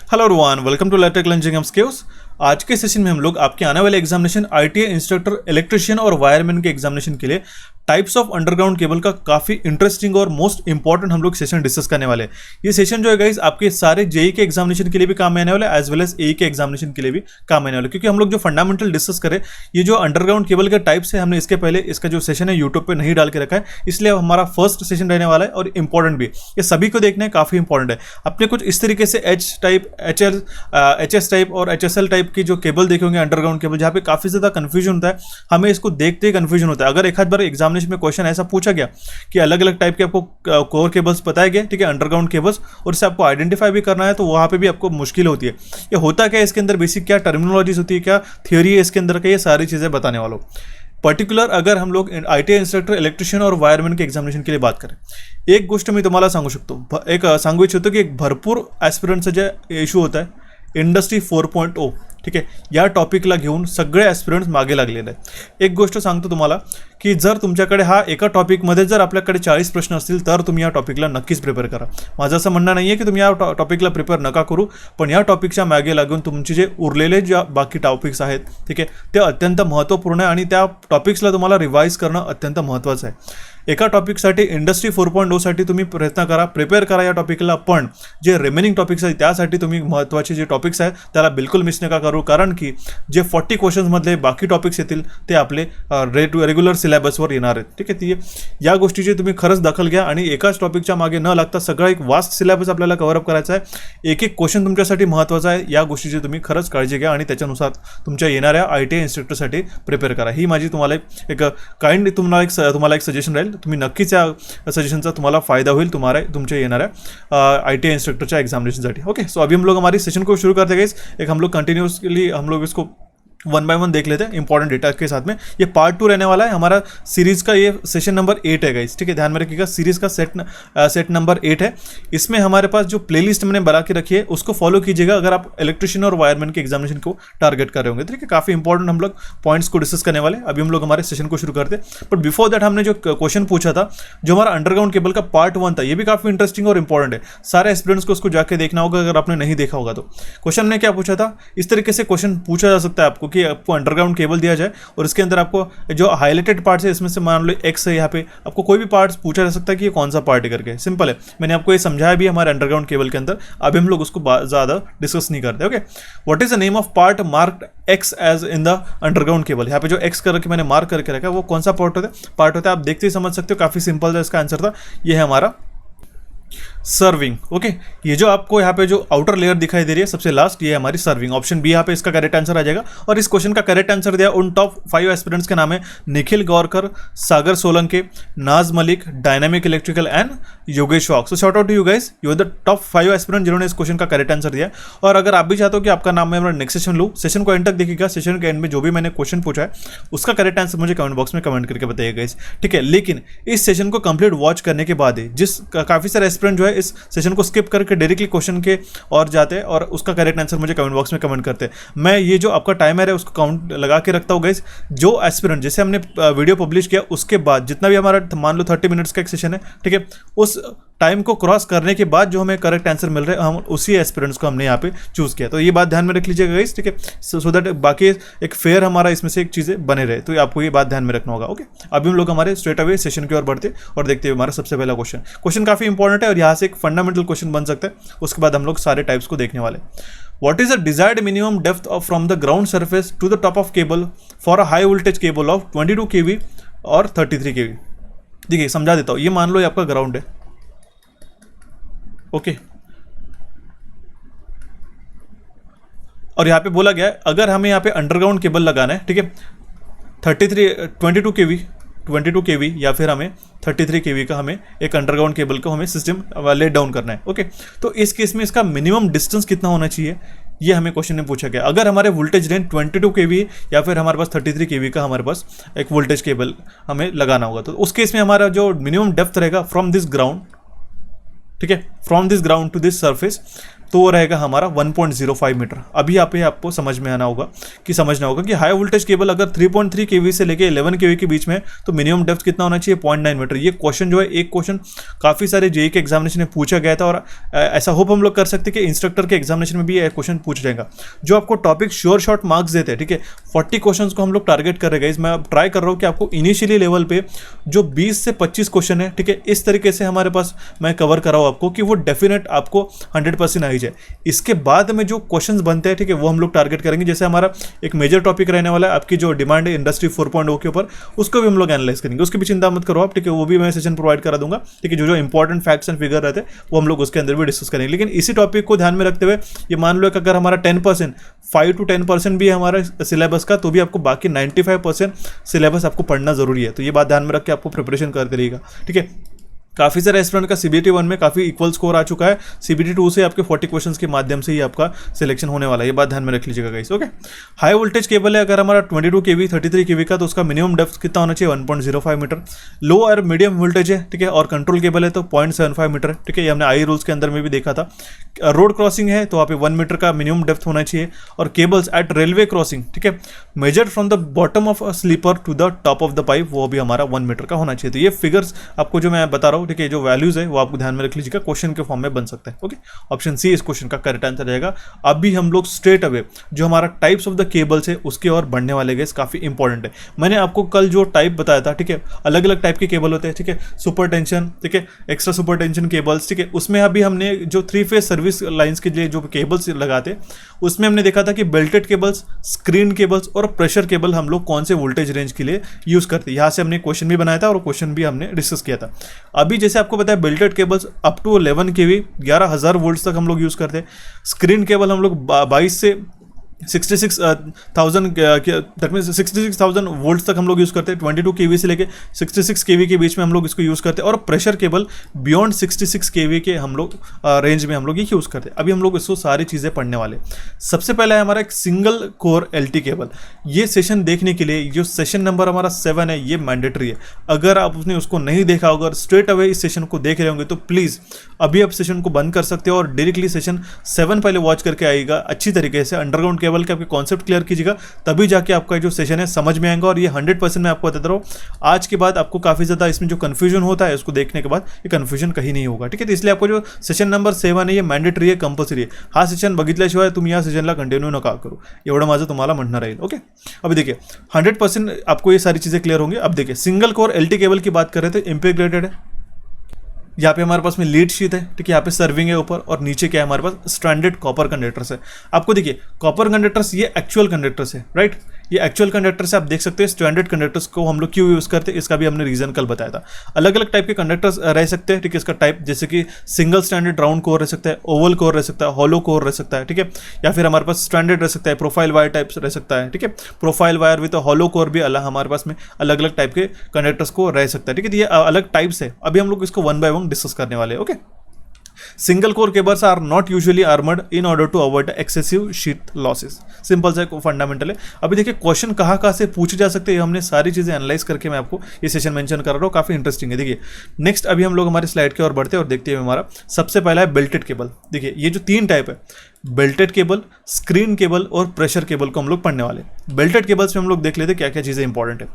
Hello everyone, welcome to Letech learning skills. आज के session में हम लोग आपके आने वाले एग्जामिनेशन आईटीआई इंस्ट्रक्टर इलेक्ट्रिशियन और वायरमैन के एग्जामिनेशन के लिए टाइप्स ऑफ अंडरग्राउंड केबल का काफ़ी इंटरेस्टिंग और मोस्ट इंपॉर्टेंट हम लोग सेशन डिस्कस करने वाले हैं। ये सेशन जो है गाइस आपके सारे जेई के एग्जामिनेशन के लिए भी काम में आने वाला है, एज वेल एज एई के एग्जामिनेशन के लिए भी काम आने वाला है, क्योंकि हम लोग जो फंडामेंटल डिस्कस करें, ये जो अंडरग्राउंड केबल के टाइप्स है, हमने इसके पहले इसका जो सेशन है यूट्यूब पर नहीं डाल के रखा है, इसलिए हमारा फर्स्ट सेशन रहने वाला है और इंपॉर्टेंट भी। ये सभी को देखना है, काफ़ी इंपॉर्टेंट है। अपने कुछ इस तरीके से एच टाइप, एच टाइप और HSL टाइप की जो केबल देखेंगे अंडरग्राउंड केबल, जहाँ पे काफ़ी ज़्यादा कंफ्यूजन होता है, हमें इसको देखते ही कंफ्यूजन होता है। अगर एक आध बार एग्जामिनेशन में क्वेश्चन ऐसा पूछा गया कि अलग अलग टाइप के आपको कोर केबल्स बताए गए, ठीक है, अंडरग्राउंड केबल्स, और इससे आपको आइडेंटिफाई भी करना है, तो वहाँ पे भी आपको मुश्किल होती है। ये होता क्या है इसके अंदर, बेसिक क्या टर्मिनोलॉजीज होती है, क्या थियोरी है इसके अंदर का, ये सारी चीज़ें बताने वालों। पर्टिक्युलर अगर हम लोग आईटीआई इंस्ट्रक्टर इलेक्ट्रिशियन और वायरमैन के एग्जामिनेशन के लिए बात करें, एक गोष्ट मी तुम्हाला सांगू शकतो, एक सांगू इच्छितो की एक भरपूर ॲस्पिरंटचा जे इश्यू होता है इंडस्ट्री 4.0, ठीक आहे, या टॉपिकला घेऊन सगळे ॲस्पिरंट्स मागे लागलेले आहेत। एक गोष्ट सांगतो तुम्हाला की जर तुमच्याकडे हा एका टॉपिकमध्ये जर आपल्याकडे 40 प्रश्न असतील तर तुम्ही या टॉपिकला नक्कीच प्रिपेअर करा। माझं असं म्हणणं नाही आहे की तुम्ही या टॉपिकला प्रिपेअर नका करू, पण या टॉपिकच्या मागे लागून तुमचे जे उरलेले ज्या बाकी टॉपिक्स आहेत, ठीक आहे, ते अत्यंत महत्त्वपूर्ण आहे आणि त्या टॉपिक्सला तुम्हाला रिवाईज करणं अत्यंत महत्त्वाचं आहे। एका टॉपिकसाठी इंडस्ट्री 4.0 साठी तुम्ही प्रयत्न करा, प्रिपेअर करा या टॉपिकला, पण जे रिमेनिंग टॉपिक्स आहेत त्यासाठी तुम्ही महत्त्वाचे जे टॉपिक्स आहेत त्याला बिलकुल मिस नका करू, कारण की जे 40 क्वेश्चन्समधले बाकी टॉपिक्स येतील ते आपले रेग्युलर सिलेबसवर येणार आहेत, ठीक आहे। ती या गोष्टीची तुम्ही खरंच दखल घ्या आणि एकाच टॉपिकच्या मागे न लागता सगळा एक वास्ट सिलेबस आपल्याला कव्हरअप करायचा आहे। एक एक क्वेश्चन तुमच्यासाठी महत्त्वाचा आहे, या गोष्टीची तुम्ही खरंच काळजी घ्या आणि त्याच्यानुसार तुमच्या येणाऱ्या आयटीआई इंस्ट्रक्टरसाठी प्रिपेअर करा। ही माझी तुम्हाला एक काइंड तुम्हाला एक सजेशन राहील। तुम्ही नक्कीच या सजेशनचा तुम्हाला फायदा होईल तुमच्या येणाऱ्या आईटीआई इंस्ट्रक्टरच्या एग्जामिनेशनसाठी। ओके, सो अभी हम लोग हमारी सेशन को शुरू करते हैं गाइस। एक हम लोग कंटिन्यूसली हम लोग इसको 1 बाय 1 देख लेते हैं इंपॉर्टेंट डेटा के साथ में। ये पार्ट 2 रहने वाला है हमारा सीरीज का, ये सेशन नंबर 8 है गाइस, ठीक है, ध्यान में रखिएगा। सीरीज का सेट नंबर 8 है। इसमें हमारे पास जो प्लेलिस्ट मैंने बना के रखी है उसको फॉलो कीजिएगा अगर आप इलेक्ट्रिशियन और वायरमैन के एग्जामिनेशन को टारगेट कर रहे होंगे, ठीक है। काफ़ी इंपॉर्टेंट हम लोग पॉइंट्स को डिस्कस करने वाले। अभी हम लोग हमारे सेशन को शुरू करते हैं, बट बिफोर दैट हमने जो क्वेश्चन पूछा था, जो हमारा अंडरग्राउंड केबल का पार्ट 1 था, ये भी काफ़ी इंटरेस्टिंग और इंपॉर्टेंट है। सारे एस्पिरेंट्स को उसको जाके देखना होगा अगर आपने नहीं देखा होगा तो। क्वेश्चन ने क्या पूछा था, इस तरीके से क्वेश्चन पूछा जा सकता है आपको कि आपको अंडरग्राउंड केबल दिया जाए और इसके अंदर आपको जो हाईलाइटेड पार्ट्स है इसमें से मान लो एक्स है, यहाँ पे आपको कोई भी पार्ट्स पूछा जा सकता है कि ये कौन सा पार्ट है करके। सिंपल है, मैंने आपको ये समझाया भी हमारे अंडरग्राउंड केबल के अंदर। अभी हम लोग उसको ज़्यादा डिस्कस नहीं करते। Okay, what is the name of part marked X as in the underground cable. यहाँ पे जो एक्स करके मैंने मार्क करके रखा है वो कौन सा पार्ट होता है, आप देखते ही समझ सकते हो। काफ़ी सिंपल था, इसका आंसर था ये है हमारा सर्विंग। ओके, ये जो आपको यहाँ पे जो आउटर लेयर दिखाई दे रही है सबसे लास्ट, ये हमारी सर्विंग। ऑप्शन बी यहाँ पे इसका करेक्ट आंसर आ जाएगा। और इस क्वेश्चन का करेक्ट आंसर दिया उन टॉप 5 एस्पिरेंट्स के नाम है Nikhil Gaurkar, Sagar Solanke, Naaz Malik, dynamic electrical and Yogesh Wak. So shout out to you guys, you are the top 5 aspirant जिन्होंने इस क्वेश्चन का करेक्ट आंसर दिया। और अगर आप भी चाहते हो कि आपका नाम मैं नेक्स्ट सेशन लूँ, सेशन को एंड तक देखिएगा। सेशन के एंड में जो भी मैंने क्वेश्चन पूछा है उसका करेक्ट आंसर मुझे कमेंट बॉक्स में कमेंट करके बताइएगा गाइस, ठीक है। लेकिन इस सेशन को कंप्लीट वॉच करने के बाद ही जिस काफ़ी सारे एस्पिरेंट जो है इस सेशन को स्किप करके डायरेक्टली क्वेश्चन के और जाते हैं और उसका करेक्ट आंसर मुझे कमेंट बॉक्स में कमेंट करते हैं, मैं ये जो आपका टाइमर है उसको काउंट लगा के रखता हूँ गाइस। जो एस्पिरेंट जैसे हमने वीडियो पब्लिश किया उसके बाद जितना भी हमारा मान लो 30 मिनट्स का एक सेशन है, ठीक है, उस टाइम को क्रॉस करने के बाद जो हमें करेक्ट आंसर मिल रहे हैं हम उसी एस्पिरेंट्स को हमने यहाँ पे चूज़ किया। तो ये बात ध्यान में रख लीजिएगा गाइस, ठीक है, सो दैट बाकी एक फेयर हमारा इसमें से एक चीज़ें बने रहे, तो आपको ये बात ध्यान में रखना होगा। ओके, अभी हम लोग हमारे स्ट्रेट अवे सेशन की ओर बढ़ते और देखते हुए हमारा सबसे पहला क्वेश्चन काफ़ी इंपॉर्टेंट है और यहाँ से एक फंडामेंटल क्वेश्चन बन सकता है। उसके बाद हम लोग सारे टाइप्स को देखने वाले। What is the desired minimum depth from the ground surface to the top of cable for a high voltage cable of 22 kV और 33 kV? देखिए समझा देता हूँ। ये मान लो ये आपका ग्राउंड है, ओके, और यहाँ पे बोला गया है अगर हमें यहाँ पे अंडरग्राउंड केबल लगाना है, ठीक है, 22 kV या फिर हमें 33 kV का हमें एक अंडरग्राउंड केबल को हमें सिस्टम लेट डाउन करना है। ओके, तो इस केस में इसका मिनिमम डिस्टेंस कितना होना चाहिए ये हमें क्वेश्चन में पूछा गया। अगर हमारे वोल्टेज रेंज 22 kV या फिर हमारे पास 33 kV का हमारे पास एक वोल्टेज केबल हमें लगाना होगा, तो उस केस में हमारा जो मिनिमम डेप्थ रहेगा फ्रॉम दिस ग्राउंड, ठीक है, from this ground to this surface तो वो रहेगा हमारा 1.05 मीटर। अभी यहाँ पे आपको समझना होगा कि हाई वोल्टेज केबल अगर 3.3 केवी से लेके 11 केवी के बीच में, तो मिनिमम डेप्थ कितना होना चाहिए, 0.9 मीटर। ये क्वेश्चन जो है, एक क्वेश्चन काफ़ी सारे जेईई के एग्जामिनेशन में पूछा गया था, और ऐसा होप हम लोग कर सकते हैं कि इंस्ट्रक्टर के एग्जामिनेशन में भी ये क्वेश्चन पूछ जाएगा। जो आपको टॉपिक श्योर शॉर्ट मार्क्स देते हैं, ठीक है, 40 क्वेश्चन को हम लोग टारगेट कर रहे हैं। मैं अब ट्राई कर रहा हूँ कि आपको इनिशियली लेवल पे जो 20 से 25 क्वेश्चन है, ठीक है, इस तरीके से हमारे पास मैं कवर कराऊँ आपको कि वो डेफिनेट आपको 100% आ ही जाए। इसके बाद में जो क्वेश्चंस बनते हैं, ठीक है, वो हम लोग टारगेट करेंगे। जैसे हमारा एक मेजर टॉपिक रहने वाला है आपकी जो डिमांड है इंडस्ट्री 4.0 के ऊपर, उसको भी हम लोग एनालाइज करेंगे। उसकी भी चिंता मत करो आप, ठीक है, वो भी मैं सेशन प्रोवाइड करा दूंगा, ठीक है। जो इंपॉर्टेंट फैक्ट्स एंड फिगर रहते हैं वो हम लोग उसके अंदर भी डिस्कस करेंगे। लेकिन इसी टॉपिक को ध्यान में रखते हुए ये मान लो कि अगर हमारा 10%, 5 to 10% भी है हमारा सिलेबस का, तो भी आपको बाकी 95% सिलेबस आपको पढ़ना जरूरी है। तो ये बात ध्यान में रख के आपको प्रिपरेशन करते रहिएगा, ठीक है। काफ़ी सारे एस्पिरेंट का CBT 1 में काफ़ी इक्वल स्कोर आ चुका है। CBT 2 से आपके 40 क्वेश्चंस के माध्यम से ही आपका सिलेक्शन होने वाला है। ये बात ध्यान में रख लीजिएगा guys, okay. High voltage cable है अगर हमारा 22 kV 33 kV का, तो उसका मिनिमम डेप्थ कितना होना चाहिए, 1.05 मीटर। लो और मीडियम वोल्टेज है, ठीक है, और कंट्रोल केबल है तो 0.75 मीटर है, ठीक है। ये हमने आई रूल्स के अंदर में भी देखा था। रोड क्रॉसिंग है तो वहाँ पे 1 मीटर का मिनिमम डेप्थ होना चाहिए। और केबल्स एट रेलवे क्रॉसिंग, ठीक है, measured from the bottom of a sleeper to the top of the pipe, वो भी हमारा 1 मीटर का होना चाहिए। तो ये फिगर्स आपको जो मैं बता रहा हूँ, ठीक है, जो वैल्यूज है वो आपको ध्यान में रख लीजिएगा, क्वेश्चन के फॉर्म में बन सकता है, ओके। ऑप्शन सी इस क्वेश्चन का करेक्ट आंसर रहेगा। अभी हम लोग स्ट्रेट अवे जो हमारा टाइप्स ऑफ द केबल्स है उसके और बढ़ने वाले गए, काफी इंपॉर्टेंट है। मैंने आपको कल जो टाइप बताया था, ठीक है, अलग अलग टाइप के केबल होते हैं, ठीक है, सुपर टेंशन, ठीक है, एक्स्ट्रा सुपर टेंशन केबल्स, ठीक है। उसमें अभी हमने जो 3 फेज सर्विस लाइंस के लिए जो केबल्स लगाते, उसमें हमने देखा था कि बेल्टेड केबल्स, स्क्रीन केबल्स और प्रेशर केबल हम लोग कौन से वोल्टेज रेंज के लिए यूज करते हैं। यहाँ से हमने क्वेश्चन भी बनाया था और क्वेश्चन भी हमने डिस्कस किया था। अभी जैसे आपको पता है belted cables up to 11 kV 11,000 volt तक हम लोग यूज करते हैं। स्क्रीन केबल हम लोग 22 से 66,000 वोल्ट तक हम लोग यूज़ करते हैं। 22 kV से लेके 66 kV के बीच में हम लोग इसको यूज़ करते हैं। और प्रेशर केबल बियॉन्ड 66 kV के हम लोग रेंज में हम लोग ये यूज़ करते हैं। अभी हम लोग इसको सारी चीज़ें पढ़ने वाले। सबसे पहला है हमारा एक सिंगल कोर LT केबल। ये सेशन देखने के लिए जो सेशन नंबर हमारा 7 है ये मैंडेटरी है। अगर आप उसने उसको नहीं देखा होगा, स्ट्रेट अवे इस सेशन को देख रहे होंगे, तो प्लीज़ अभी आप सेशन को बंद कर सकते हो और डायरेक्टली सेशन 7 पहले वॉच करके आइएगा। अच्छी तरीके से अंडरग्राउंड केबल के आपके कॉन्सेप्ट क्लियर कीजिएगा, तभी जाके आपका जो सेशन है समझ में आएगा। और ये 100% मैं आपको बताता रहा हूँ, आज के बाद आपको काफ़ी ज़्यादा इसमें जो कन्फ्यूजन होता है उसको देखने के बाद ये कन्फ्यूजन कहीं नहीं होगा, ठीक है। तो इसलिए आपको जो सेशन नंबर 7 है ये मॅन्डेटरी आहे, कंपल्सरी आहे। हा सेशन बघितल्याशिवाय तुम्ही या सेशनला कंटिन्यू नका करू, एवढं माझं तुम्हाला म्हणणं राहील, ओके। अभी देखिए 100% आपको ये सारी चीज़ें क्लियर होंगी। अब देखिए सिंगल कोर LT केबल की बात कर रहे थे, इंटीग्रेटेड है। यहाँ पे हमारे पास में लीड शीट है, ठीक है, यहाँ पे सर्विंग है ऊपर, और नीचे क्या है हमारे पास स्ट्रैंडेड कॉपर कंडक्टर्स है। आपको देखिए कॉपर कंडक्टर्स ये एक्चुअल कंडक्टर्स है, राइट। ये एक्चुअल कंडक्टर्स आप देख सकते हैं। स्टैंडर्ड कंडक्टर्स को हम लोग क्यों यूज़ करते हैं इसका भी हमने रीजन कल बताया था। अलग अलग टाइप के कंडक्टर्स रह सकते हैं, ठीक है। इसका टाइप जैसे कि सिंगल स्टैंडर्ड राउंड कोर रह सकता है, ओवल कोर रह सकता है, हॉलो कोर रह सकता है, ठीक है। या फिर हमारे पास स्टैंडर्ड रह सकता है, प्रोफाइल वायर टाइप्स रह सकता है, ठीक है। Profile wire with hollow core भी हमारे पास में अलग अलग टाइप के कंडक्टर्स को रह सकता है, ठीक है। ये अलग टाइप्स है, अभी हम लोग इसको 1 by 1 डिस्कस करने वाले हैं, okay. Single core cables are not usually armoured in order to avoid excessive sheet losses. Simple सा फंडामेंटल है। अभी देखिए क्वेश्चन कहाँ से पूछे जा सकते हैं, हमने सारी चीज़ें एनालाइज करके मैं आपको ये सेशन मेंशन कर रहा हूँ, काफ़ी इंटरेस्टिंग है। देखिए नेक्स्ट अभी हम लोग हमारे स्लाइड की ओर बढ़ते हैं और देखते हैं हमारा सबसे पहला है बेल्टेड केबल। देखिए ये जो 3 टाइप है, बेल्टेड केबल, स्क्रीन केबल और प्रेशर केबल को हम लोग पढ़ने वाले। बेल्टेड केबल्स में हम लोग देख लेते हैं क्या क्या चीज़ें इंपॉर्टेंट है।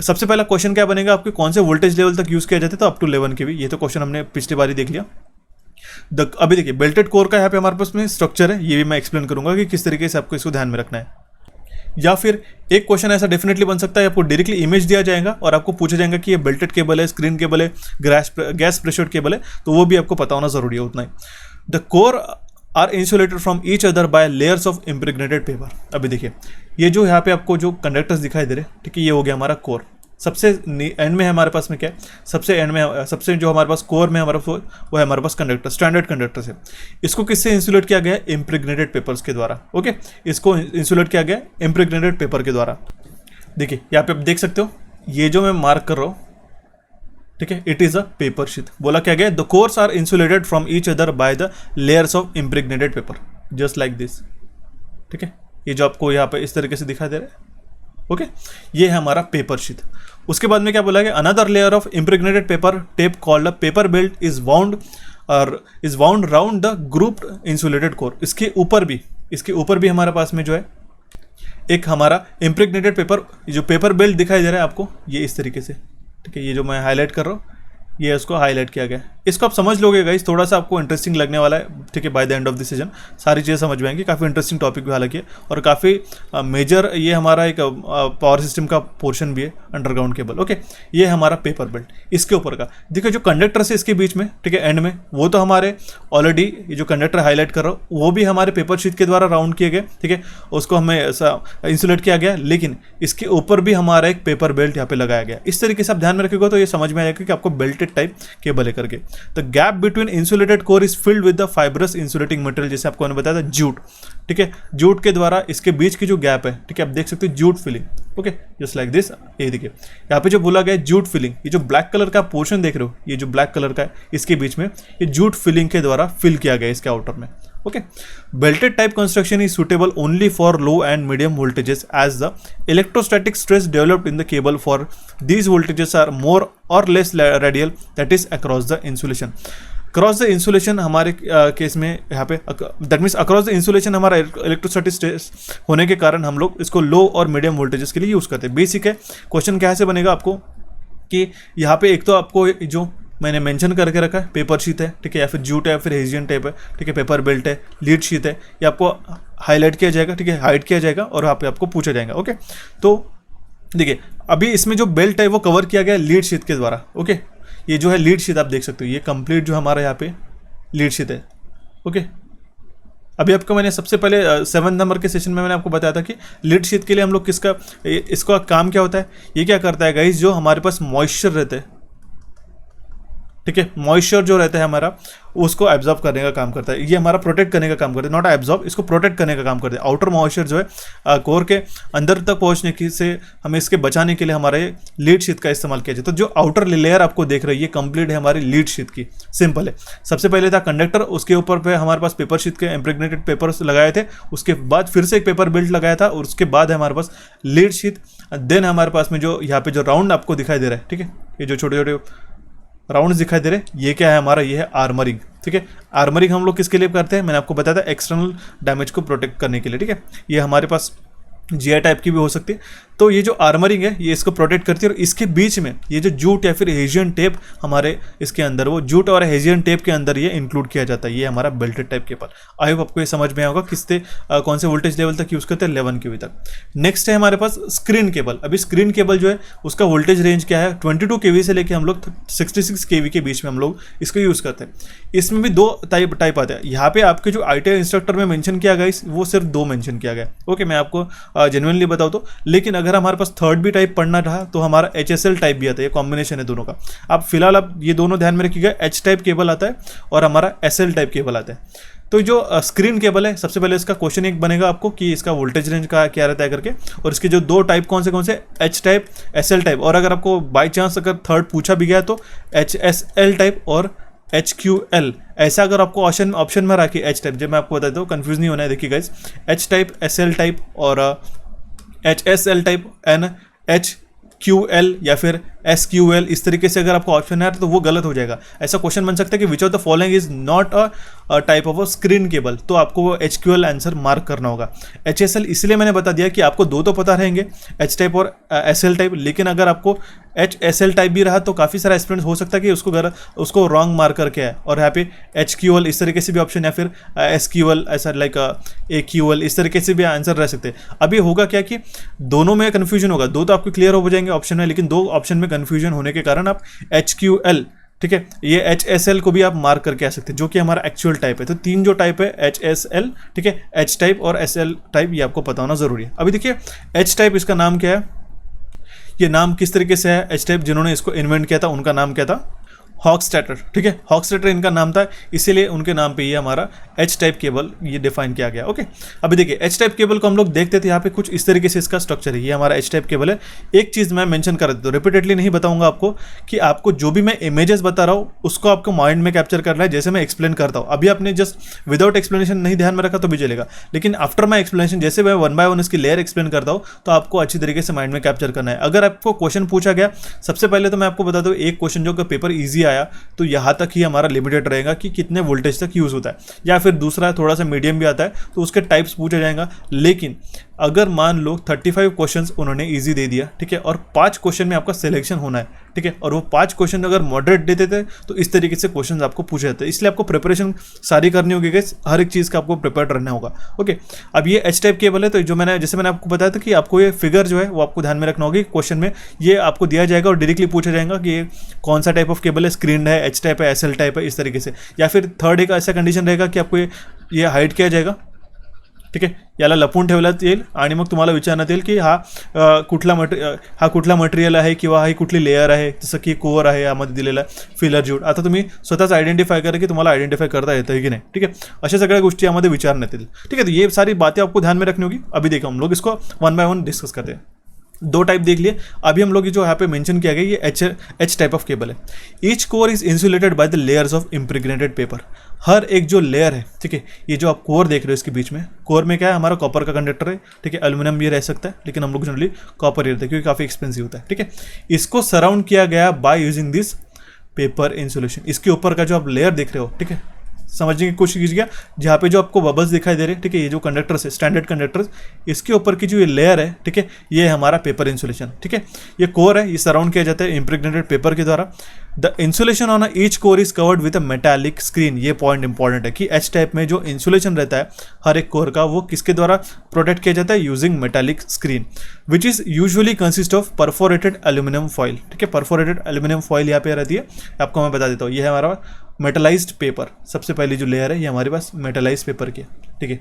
सबसे पहला क्वेश्चन क्या बनेगा, आपके कौन से वोल्टेज लेवल तक यूज़ किया जाता है, तो अप टू 11 kV। ये तो क्वेश्चन हमने पिछली बारी देख लिया। अभी देखिए बेल्टेड कोर का यहाँ पे हमारे पास में स्ट्रक्चर है, ये भी मैं एक्सप्लेन करूंगा कि किस तरीके से आपको इसको ध्यान में रखना है। या फिर एक क्वेश्चन ऐसा डेफिनेटली बन सकता है, आपको डायरेक्टली इमेज दिया जाएगा और आपको पूछा जाएगा कि ये बेल्टेड केबल है, स्क्रीन केबल है, गैस प्रेशर्ड केबल है, तो वो भी आपको पता होना जरूरी है उतना ही। The core are insulated from each other by layers of impregnated paper. अभी देखिए ये जो यहाँ पे आपको जो कंडक्टर्स दिखाई दे रहे हैं, ठीक है, ये हो गया हमारा कोर। सबसे एंड में हमारे पास में क्या है, सबसे एंड में सबसे जो हमारे पास कोर में हमारे पास वो है हमारे पास कंडक्टर, स्टैंडर्ड कंडक्टर्स है। इसको किससे इंसुलेट किया गया है, इम्प्रेग्नेटेड पेपर्स के द्वारा, ओके। इसको इंसुलेट किया गया है इम्प्रेग्नेटेड पेपर के द्वारा। देखिए यहाँ पे आप देख सकते हो, ये जो मैं मार्क कर रहा हूँ, ठीक है, it is a paper sheet. बोला क्या गया, the cores are insulated from each other by the layers of impregnated paper, just like this, ठीक है। ये जो आपको यहाँ पे इस तरीके से दिखाई दे रहा है, ओके, ये है हमारा पेपर शीट। उसके बाद में क्या बोला गया, another layer of impregnated paper tape called a paper belt is wound और is wound round the grouped insulated core. इसके ऊपर भी हमारे पास में जो है एक हमारा इम्प्रेग्नेटेड पेपर, जो पेपर बेल्ट दिखाई दे रहा है आपको, ये इस तरीके से, ठीक है, ये जो मैं हाईलाइट कर रहा हूँ ये उसको हाईलाइट किया गया। इसको आप समझ लोगे गाइस, थोड़ा सा आपको इंटरेस्टिंग लगने वाला है, ठीक है, by the end of the season सारी चीज़ें समझ में आएंगी। काफ़ी इंटरेस्टिंग टॉपिक भी हालांकि, और काफ़ी मेजर ये हमारा एक पावर सिस्टम का पोर्शन भी है, अंडरग्राउंड केबल। ओके, ये हमारा पेपर बेल्ट। इसके ऊपर का देखिए जो कंडक्टर्स है इसके बीच में, ठीक है, एंड में, वो तो हमारे ऑलरेडी ये जो कंडक्टर हाईलाइट कर रहा हूँ वो भी हमारे पेपर शीट के द्वारा राउंड किए गए, ठीक है, उसको हमें इंसुलेट किया गया। लेकिन इसके ऊपर भी हमारा एक पेपर बेल्ट यहाँ पे लगाया गया। इस तरीके से आप ध्यान में रखिएगा तो ये समझ में आएगा कि आपको बेल्टेड टाइप केबल है करके। The gap between insulated core is filled with the fibrous insulating material, जैसे आपको मैंने बताया था जूट, ठीक है, जूट के द्वारा इसके बीच की जो गैप है, ठीक है, आप देख सकते हो jute filling. Okay, just like this. ये देखिए यहाँ पे जो बोला गया जूट फिलिंग, ये जो ब्लैक कलर का पोर्शन देख रहे हो, ये जो ब्लैक कलर का है इसके बीच में, ये जूट फिलिंग के द्वारा फिल किया गया इसके आउटर में। Okay, belted type construction is suitable only for low and medium voltages as the electrostatic stress developed in the cable for these voltages are more or less radial, that is across the insulation. Cross the insulation हमारे case में यहाँ पे that means across the insulation हमारा electrostatic stress होने के कारण हम लोग इसको लो और मीडियम वोल्टेजेस के लिए यूज़ करते हैं। बेसिक है क्वेश्चन कैसे बनेगा आपको कि यहाँ पे एक तो आपको जो मैंने मेंशन करके रखा है पेपर शीट है, ठीक है, या फिर जूट है, या फिर हेजियन टेप है, ठीक है, पेपर बेल्ट है, लीड शीट है, ये आपको हाईलाइट किया जाएगा, ठीक है, हाइड किया जाएगा और यहाँ पे आपको पूछा जाएगा। ओके, तो देखिए अभी इसमें जो बेल्ट है वो कवर किया गया लीड शीट के द्वारा। ओके, ये जो है लीड शीट आप देख सकते हो, ये कंप्लीट जो हमारा यहाँ पे लीड शीट है। ओके, अभी आपको मैंने सबसे पहले 7 नंबर के सेशन में मैंने आपको बताया था कि लीड शीट के लिए हम लोग किसका, इसका काम क्या होता है, ये क्या करता है गाइस, जो हमारे पास मॉइस्चर रहते हैं, ठीक है, मॉइस्चर जो रहता है हमारा उसको एब्जॉर्ब करने का काम करता है। ये हमारा प्रोटेक्ट करने का काम करता है, नॉट एब्जॉर्ब, इसको प्रोटेक्ट करने का काम करता है। आउटर मॉइस्चर जो है कोर के अंदर तक पहुंचने की से हमें इसके बचाने के लिए हमारे लीड शीट का इस्तेमाल किया जाता है। तो जो आउटर लेयर आपको देख रहे हैं ये कंप्लीट है हमारी लीड शीट की। सिंपल है, सबसे पहले था कंडक्टर, उसके ऊपर पे हमारे पास पेपर शीट के इम्प्रेग्नेटेड पेपर्स लगाए थे, उसके बाद फिर से एक पेपर बेल्ट लगाया था और उसके बाद है हमारे पास लीड शीट। देन हमारे पास में जो यहाँ पे जो राउंड आपको दिखाई दे रहा है, ठीक है, ये जो छोटे छोटे राउंड्स दिखाई दे रहे हैं, ये क्या है हमारा, ये है आर्मरिंग। ठीक है, आर्मरिंग हम लोग किसके लिए करते हैं, मैंने आपको बताया था एक्सटर्नल डैमेज को प्रोटेक्ट करने के लिए। ठीक है, ये हमारे पास जीआई टाइप की भी हो सकती है। तो ये जो आर्मरिंग है ये इसको प्रोटेक्ट करती है और इसके बीच में ये जो जूट या फिर हेजियन टेप हमारे इसके अंदर, वो जूट और हेजियन टेप के अंदर ये इंक्लूड किया जाता है। ये हमारा बेल्टेड टाइप केबल। आई होप आपको ये समझ में आएगा किससे कौन से वोल्टेज लेवल तक यूज़ करते हैं, 11 kV तक। नेक्स्ट है हमारे पास स्क्रीन केबल। अभी स्क्रीन केबल जो है उसका वोल्टेज रेंज क्या है, 22 kV से लेकर हम लोग 66 kV के बीच में हम लोग इसको यूज़ करते हैं। इसमें भी 2 टाइप आते हैं। यहाँ पे आपके जो ITI इंस्ट्रक्टर में मेंशन किया गया वो सिर्फ 2 मेंशन किया गया। ओके, मैं आपको जेन्युइनली बताऊँ तो, लेकिन अगर हमारे पास थर्ड भी टाइप पढ़ना रहा तो हमारा HSL टाइप भी आता है। ये कॉम्बिनेशन है दोनों का। आप फिलहाल आप ये दोनों ध्यान में रखिएगा, H टाइप केबल आता है और हमारा SL टाइप केबल आता है। तो जो स्क्रीन केबल है, सबसे पहले इसका क्वेश्चन एक बनेगा आपको कि इसका वोल्टेज रेंज का क्या रहता है करके, और इसके जो 2 टाइप कौन से H टाइप, SL टाइप, और अगर आपको बाई चांस अगर थर्ड पूछा भी गया तो HSL टाइप और HQL। ऐसा अगर आपको ऑप्शन में रखी H टाइप, जब मैं आपको बताता हूँ कंफ्यूज नहीं होना है। देखिए guys, H type, SL type और HSL टाइप एंड HQL या फिर SQL, इस तरीके से अगर आपको ऑप्शन है तो वो गलत हो जाएगा। ऐसा क्वेश्चन बन सकता है कि which of the following is not a type of a screen cable, तो आपको वो HQL आंसर मार्क करना होगा। HSL इसलिए मैंने बता दिया कि आपको 2 तो पता रहेंगे, H टाइप और SL टाइप, लेकिन अगर आपको HSL टाइप भी रहा तो काफ़ी सारा स्टूडेंट्स हो सकता है कि उसको रॉन्ग मार्क करके है, और यहाँ पे HQL इस तरीके से भी ऑप्शन, या फिर SQL ऐसा लाइक AQL, इस तरीके से भी आंसर रह सकते हैं। अभी होगा क्या कि दोनों में कन्फ्यूजन होगा, 2 तो आपको क्लियर हो जाएंगे ऑप्शन में, लेकिन 2 ऑप्शन में कन्फ्यूजन होने के कारण आप HQL, ठीक है, ये HSL को भी आप मार्क करके आ सकते हैं, जो कि हमारा एक्चुअल टाइप है। तो 3 जो टाइप है HSL, ठीक है, H टाइप और SL टाइप, ये आपको पता होना जरूरी है। अभी देखिए H टाइप, इसका नाम क्या है, ये नाम किस तरीके से है, H टाइप जिन्होंने इसको इन्वेंट किया था उनका नाम क्या था, हॉकस्टैटर। ठीक है, हॉकस्टैटर इनका नाम था, इसीलिए उनके नाम पे ये हमारा H टाइप केबल ये डिफाइन किया गया। ओके, अभी देखिए H टाइप केबल को हम लोग देखते थे, यहाँ पे कुछ इस तरीके से इसका स्ट्रक्चर है। ये हमारा H टाइप केबल है। एक चीज़ मैं मेंशन कर देता हूँ, रिपीटेडली नहीं बताऊंगा आपको, कि आपको जो भी मैं इमेजेस बता रहा हूँ उसको आपको माइंड में कैप्चर करना है, जैसे मैं एक्सप्लेन करता हूँ। अभी आपने जस्ट विदाउट एक्सप्लेनेशन नहीं ध्यान में रखा तो भी चलेगा, लेकिन आफ्टर माई एक्सप्लेनेशन जैसे मैं 1 by 1 इसकी लेयर एक्सप्लेन करता हूँ तो आपको अच्छी तरीके से माइंड में कैप्चर करना है। अगर आपको क्वेश्चन पूछा गया, सबसे पहले तो मैं आपको बता दूँ, एक क्वेश्चन जो पेपर ईजी आया तो यहाँ तक ही हमारा लिमिटेड रहेगा कि कितने वोल्टेज तक यूज़ होता है, या फिर दूसरा थोड़ा सा मीडियम भी आता है तो उसके टाइप्स पूछा जाएगा। लेकिन अगर मान लो 35 क्वेश्चंस उन्होंने इजी दे दिया, ठीक है, और 5 क्वेश्चन में आपका सिलेक्शन होना है, ठीक है, और वो 5 क्वेश्चन अगर मॉडरेट दे देते तो इस तरीके से क्वेश्चन आपको पूछे जाते हैं। इसलिए आपको प्रिपरेशन सारी करनी होगी गाइस, हर एक चीज़ का आपको प्रिपेयर रहना होगा। ओके, अब ये एच टाइप केबल है, तो जो जैसे मैंने आपको बताया था कि आपको ये फिगर जो है वो आपको ध्यान में रखना होगी। क्वेश्चन में ये आपको दिया जाएगा और डायरेक्टली पूछा जाएगा कि ये कौन सा टाइप ऑफ केबल है, स्क्रीन है, एच टाइप है, एसएल टाइप है, इस तरीके से। या फिर थर्ड एक ऐसा कंडिशन रहेगा की आपको ये हाईड किया जाएगा, ठीक आहे, याला लपवून ठेवण्यात येईल आणि मग तुम्हाला विचारण्यात येईल की हा कुठला मटेरियल आहे किंवा ही कुठली लेयर आहे, जसं की कोअर आहे यामध्ये दिलेला आहे, फिलर ज्यूट। आता तुम्ही स्वतःच आयडेंटिफाई करा की तुम्हाला आयडेंटिफाई करता येतं है कि नहीं, ठीक है। अशा सगळ्या गोष्टी यामध्ये विचारण्यात येतील, ठीक है। तो ये सारी बातें आपको ध्यान में रखनी होगी। अभी देखो हम लोग इसको वन बाय वन डिस्कस करते हैं। दो टाइप देख लिए अभी हम लोग, जो यहाँ पे मेंशन किया गया ये एच टाइप ऑफ केबल है। Each core is insulated by the layers of impregnated paper. हर एक जो लेयर है, ठीक है, ये जो आप कोर देख रहे हो इसके बीच में, कोर में क्या है, हमारा कॉपर का कंडक्टर है, ठीक है, एल्यूमिनियम भी रह सकता है, लेकिन हम लोग जनरली कॉपर ही रहते हैं क्योंकि काफ़ी एक्सपेंसिव होता है, ठीक है। इसको सराउंड किया गया by using this paper insulation. इसके ऊपर का जो आप लेयर देख रहे हो, ठीक है, समझने की कोशिश कीजिएगा, जहाँ पे जो आपको बबल्स दिखाई दे रहे हैं, ठीक है, ये जो कंडक्टर्स है, स्टैंडर्ड कंडक्टर्स, इसके ऊपर की जो ये लेयर है, ठीक है, ये हमारा पेपर इंसुलेशन, ठीक है। ये कोर है, ये सराउंड किया जाता है इम्प्रेग्नेटेड पेपर के द्वारा। The insulation on each core is covered with a metallic screen. ये पॉइंट इंपॉर्टेंट है कि एच टाइप में जो इंसुलेशन रहता है हर एक कोर का, वो किसके द्वारा प्रोटेक्ट किया जाता है, using metallic screen, which is usually consist of perforated aluminium foil, ठीक है। परफोरेटेड एल्यूमिनियम फॉइल यहाँ पे रहती है, आपको मैं बता देता हूँ। ये है हमारा मेटलाइज्ड पेपर, सबसे पहली जो लेयर है ये हमारे पास मेटलाइज्ड पेपर की है, ठीक है।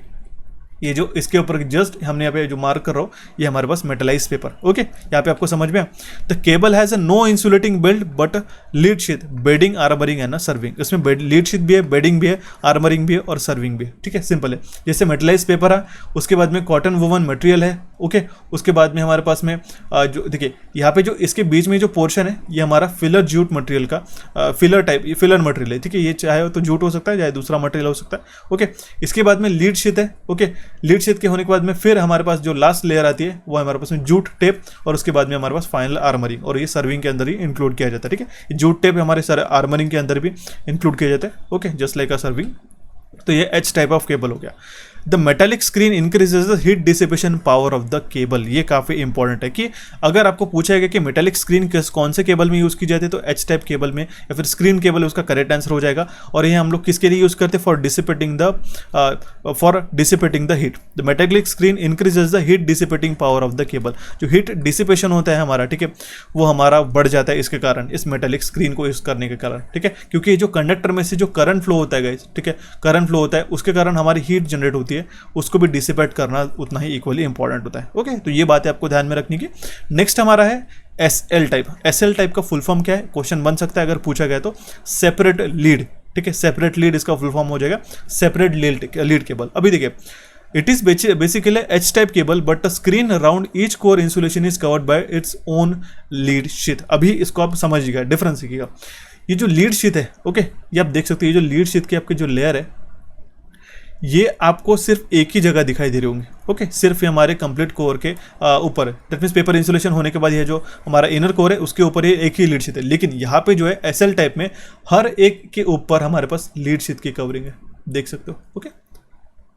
ये जो इसके ऊपर जस्ट हमने यहाँ पे जो मार्क कर रहा हूँ, ये हमारे पास मेटलाइज्ड पेपर, ओके। यहाँ पे आपको समझ में आया। The cable has a no insulating belt but lead sheet, bedding, armouring and serving. इसमें लीड शीट भी है, बेडिंग भी है, आर्मरिंग भी है और सर्विंग भी है, ठीक है, सिंपल है। जैसे मेटलाइज्ड पेपर है, उसके बाद में कॉटन वुवन मटेरियल है, ओके। उसके बाद में हमारे पास में जो देखिए यहाँ पे जो इसके बीच में जो पोर्शन है ये हमारा फिलर जूट मटेरियल का फिलर टाइप, ये फिलर मटेरियल है, ठीक है। ये चाहे तो जूट हो सकता है, चाहे दूसरा मटेरियल हो सकता है, ओके। इसके बाद में लीड शीट है, ओके। लीड शीट के होने के बाद में फिर हमारे पास जो लास्ट लेयर आती है वो हमारे पास में जूट टेप, और उसके बाद में हमारे पास फाइनल आर्मरिंग, और ये सर्विंग के अंदर ही इंक्लूड किया जाता है, ठीक है। जूट टेप हमारे आर्मरिंग के अंदर भी इंक्लूड किया जाता है, ओके, जस्ट लाइक अ सर्विंग। तो ये एच टाइप ऑफ केबल हो गया। The metallic screen increases the heat dissipation power of the cable. ये काफ़ी इंपॉर्टेंट है कि अगर आपको पूछा गया कि मेटालिक स्क्रीन कौन से केबल में यूज़ की जाती है, तो एच टाइप केबल में या फिर स्क्रीन केबल है, उसका करेक्ट आंसर हो जाएगा। और ये हम लोग किसके लिए यूज़ करते हैं, for dissipating the heat. The metallic screen increases the heat dissipating power of the cable. जो हीट डिसिपेशन होता है हमारा, ठीक है, वो हमारा बढ़ जाता है इसके कारण, इस मेटालिक स्क्रीन को यूज़ करने के कारण, ठीक है। क्योंकि जो कंडक्टर में से जो करंट फ्लो होता है गाइस, ठीक है, करंट फ्लो होता है, उसके कारण हमारी हीट जनरेट होती है, उसको भी डिसिपेट करना उतना ही इक्वली इंपॉर्टेंट होता है, ओके। तो ये बातें आपको ध्यान में रखनी की। नेक्स्ट हमारा है एसएल टाइप। एसएल टाइप का फुल फॉर्म क्या है, क्वेश्चन बन सकता है अगर पूछा गया तो, सेपरेट लीड, ठीक है, सेपरेट लीड इसका फुल फॉर्म हो जाएगा, सेपरेट लीड केबल। अभी देखिए, it is basically H type cable but the screen around each core insulation is covered by its own lead sheet. अभी इसको आप समझिएगा, डिफरेंस सीखिएगा। ये जो लीड शीट है, ओके, ये आप देख सकते हैं, ये जो लीड शीट की आपकी जो लेयर है, ये आपको सिर्फ एक ही जगह दिखाई दे रहे होंगे, ओके, सिर्फ ये हमारे कंप्लीट कोर के ऊपर है। दैट मीन्स पेपर इंसुलेशन होने के बाद ये जो हमारा इनर कोर है उसके ऊपर ये एक ही लीड शीट है। लेकिन यहाँ पे जो है एसएल टाइप में हर एक के ऊपर हमारे पास लीड शीट की कवरिंग है, देख सकते हो, ओके,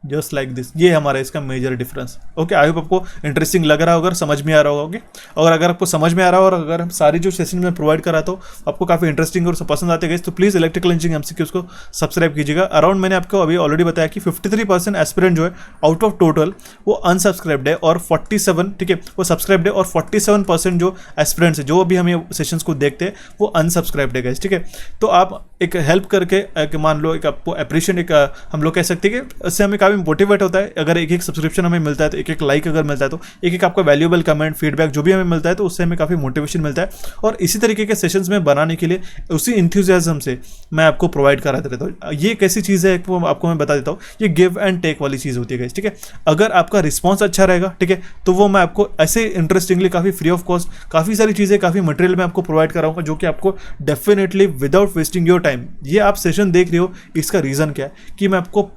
जस्ट लाइक दिस। ये हमारा इसका major difference, okay. I hope आपको इंटरेस्टिंग लग रहा होगा और समझ में आ रहा होगा, ओके। और अगर आपको समझ में आ रहा हो और अगर हम सारी जो सेशन में प्रोवाइड कराता हूँ आपको काफ़ी इंटरेस्टिंग और पसंद आते गए, तो प्लीज़ इलेक्ट्रिकल इंजीनियरिंग एमसीक्यूज़ को सब्सक्राइब कीजिएगा। अराउंड मैंने आपको अभी ऑलरेडी बताया कि 53% एस्पिरेंट जो है आउट ऑफ टोटल वो अनसब्सक्राइब्ड है, और 47, ठीक है, वो सब्सक्राइब्ड है, और 47% जो एस्पिरेंट्स है जो अभी हम ये सेशंस को देखते हैं वो अनसब्सक्राइब्ड है गाइस, ठीक है। तो आप एक हेल्प करके मान लो एक आपको अप्रिशिएट, एक हम लोग कह सकते हैं कि इससे हमें काफ़ी मोटिवेट होता है। अगर एक एक सब्सक्रिप्शन हमें मिलता है, तो एक एक लाइक अगर मिलता है, तो एक एक आपका वैल्यूएबल कमेंट, फीडबैक जो भी हमें मिलता है, तो उससे हमें काफ़ी मोटिवेशन मिलता है। और इसी तरीके के सेशंस में बनाने के लिए उसी इंथ्यूजियाज्म से मैं आपको प्रोवाइड कराते रहता हूँ। ये कैसी चीज़ है आपको मैं बता देता हूँ, ये गिव एंड टेक वाली चीज़ होती है गाइस, ठीक है। अगर आपका रिस्पॉन्स अच्छा रहेगा, ठीक है, तो वो मैं आपको ऐसे इंटरेस्टिंगली काफ़ी फ्री ऑफ कॉस्ट काफ़ी सारी चीज़ें, काफ़ी मटेरियल मैं आपको प्रोवाइड कराऊंगा, जो कि आपको definitely without wasting your time. ये आप सेशन देख रहे हो, इसका रीज़न क्या है कि मैं आपको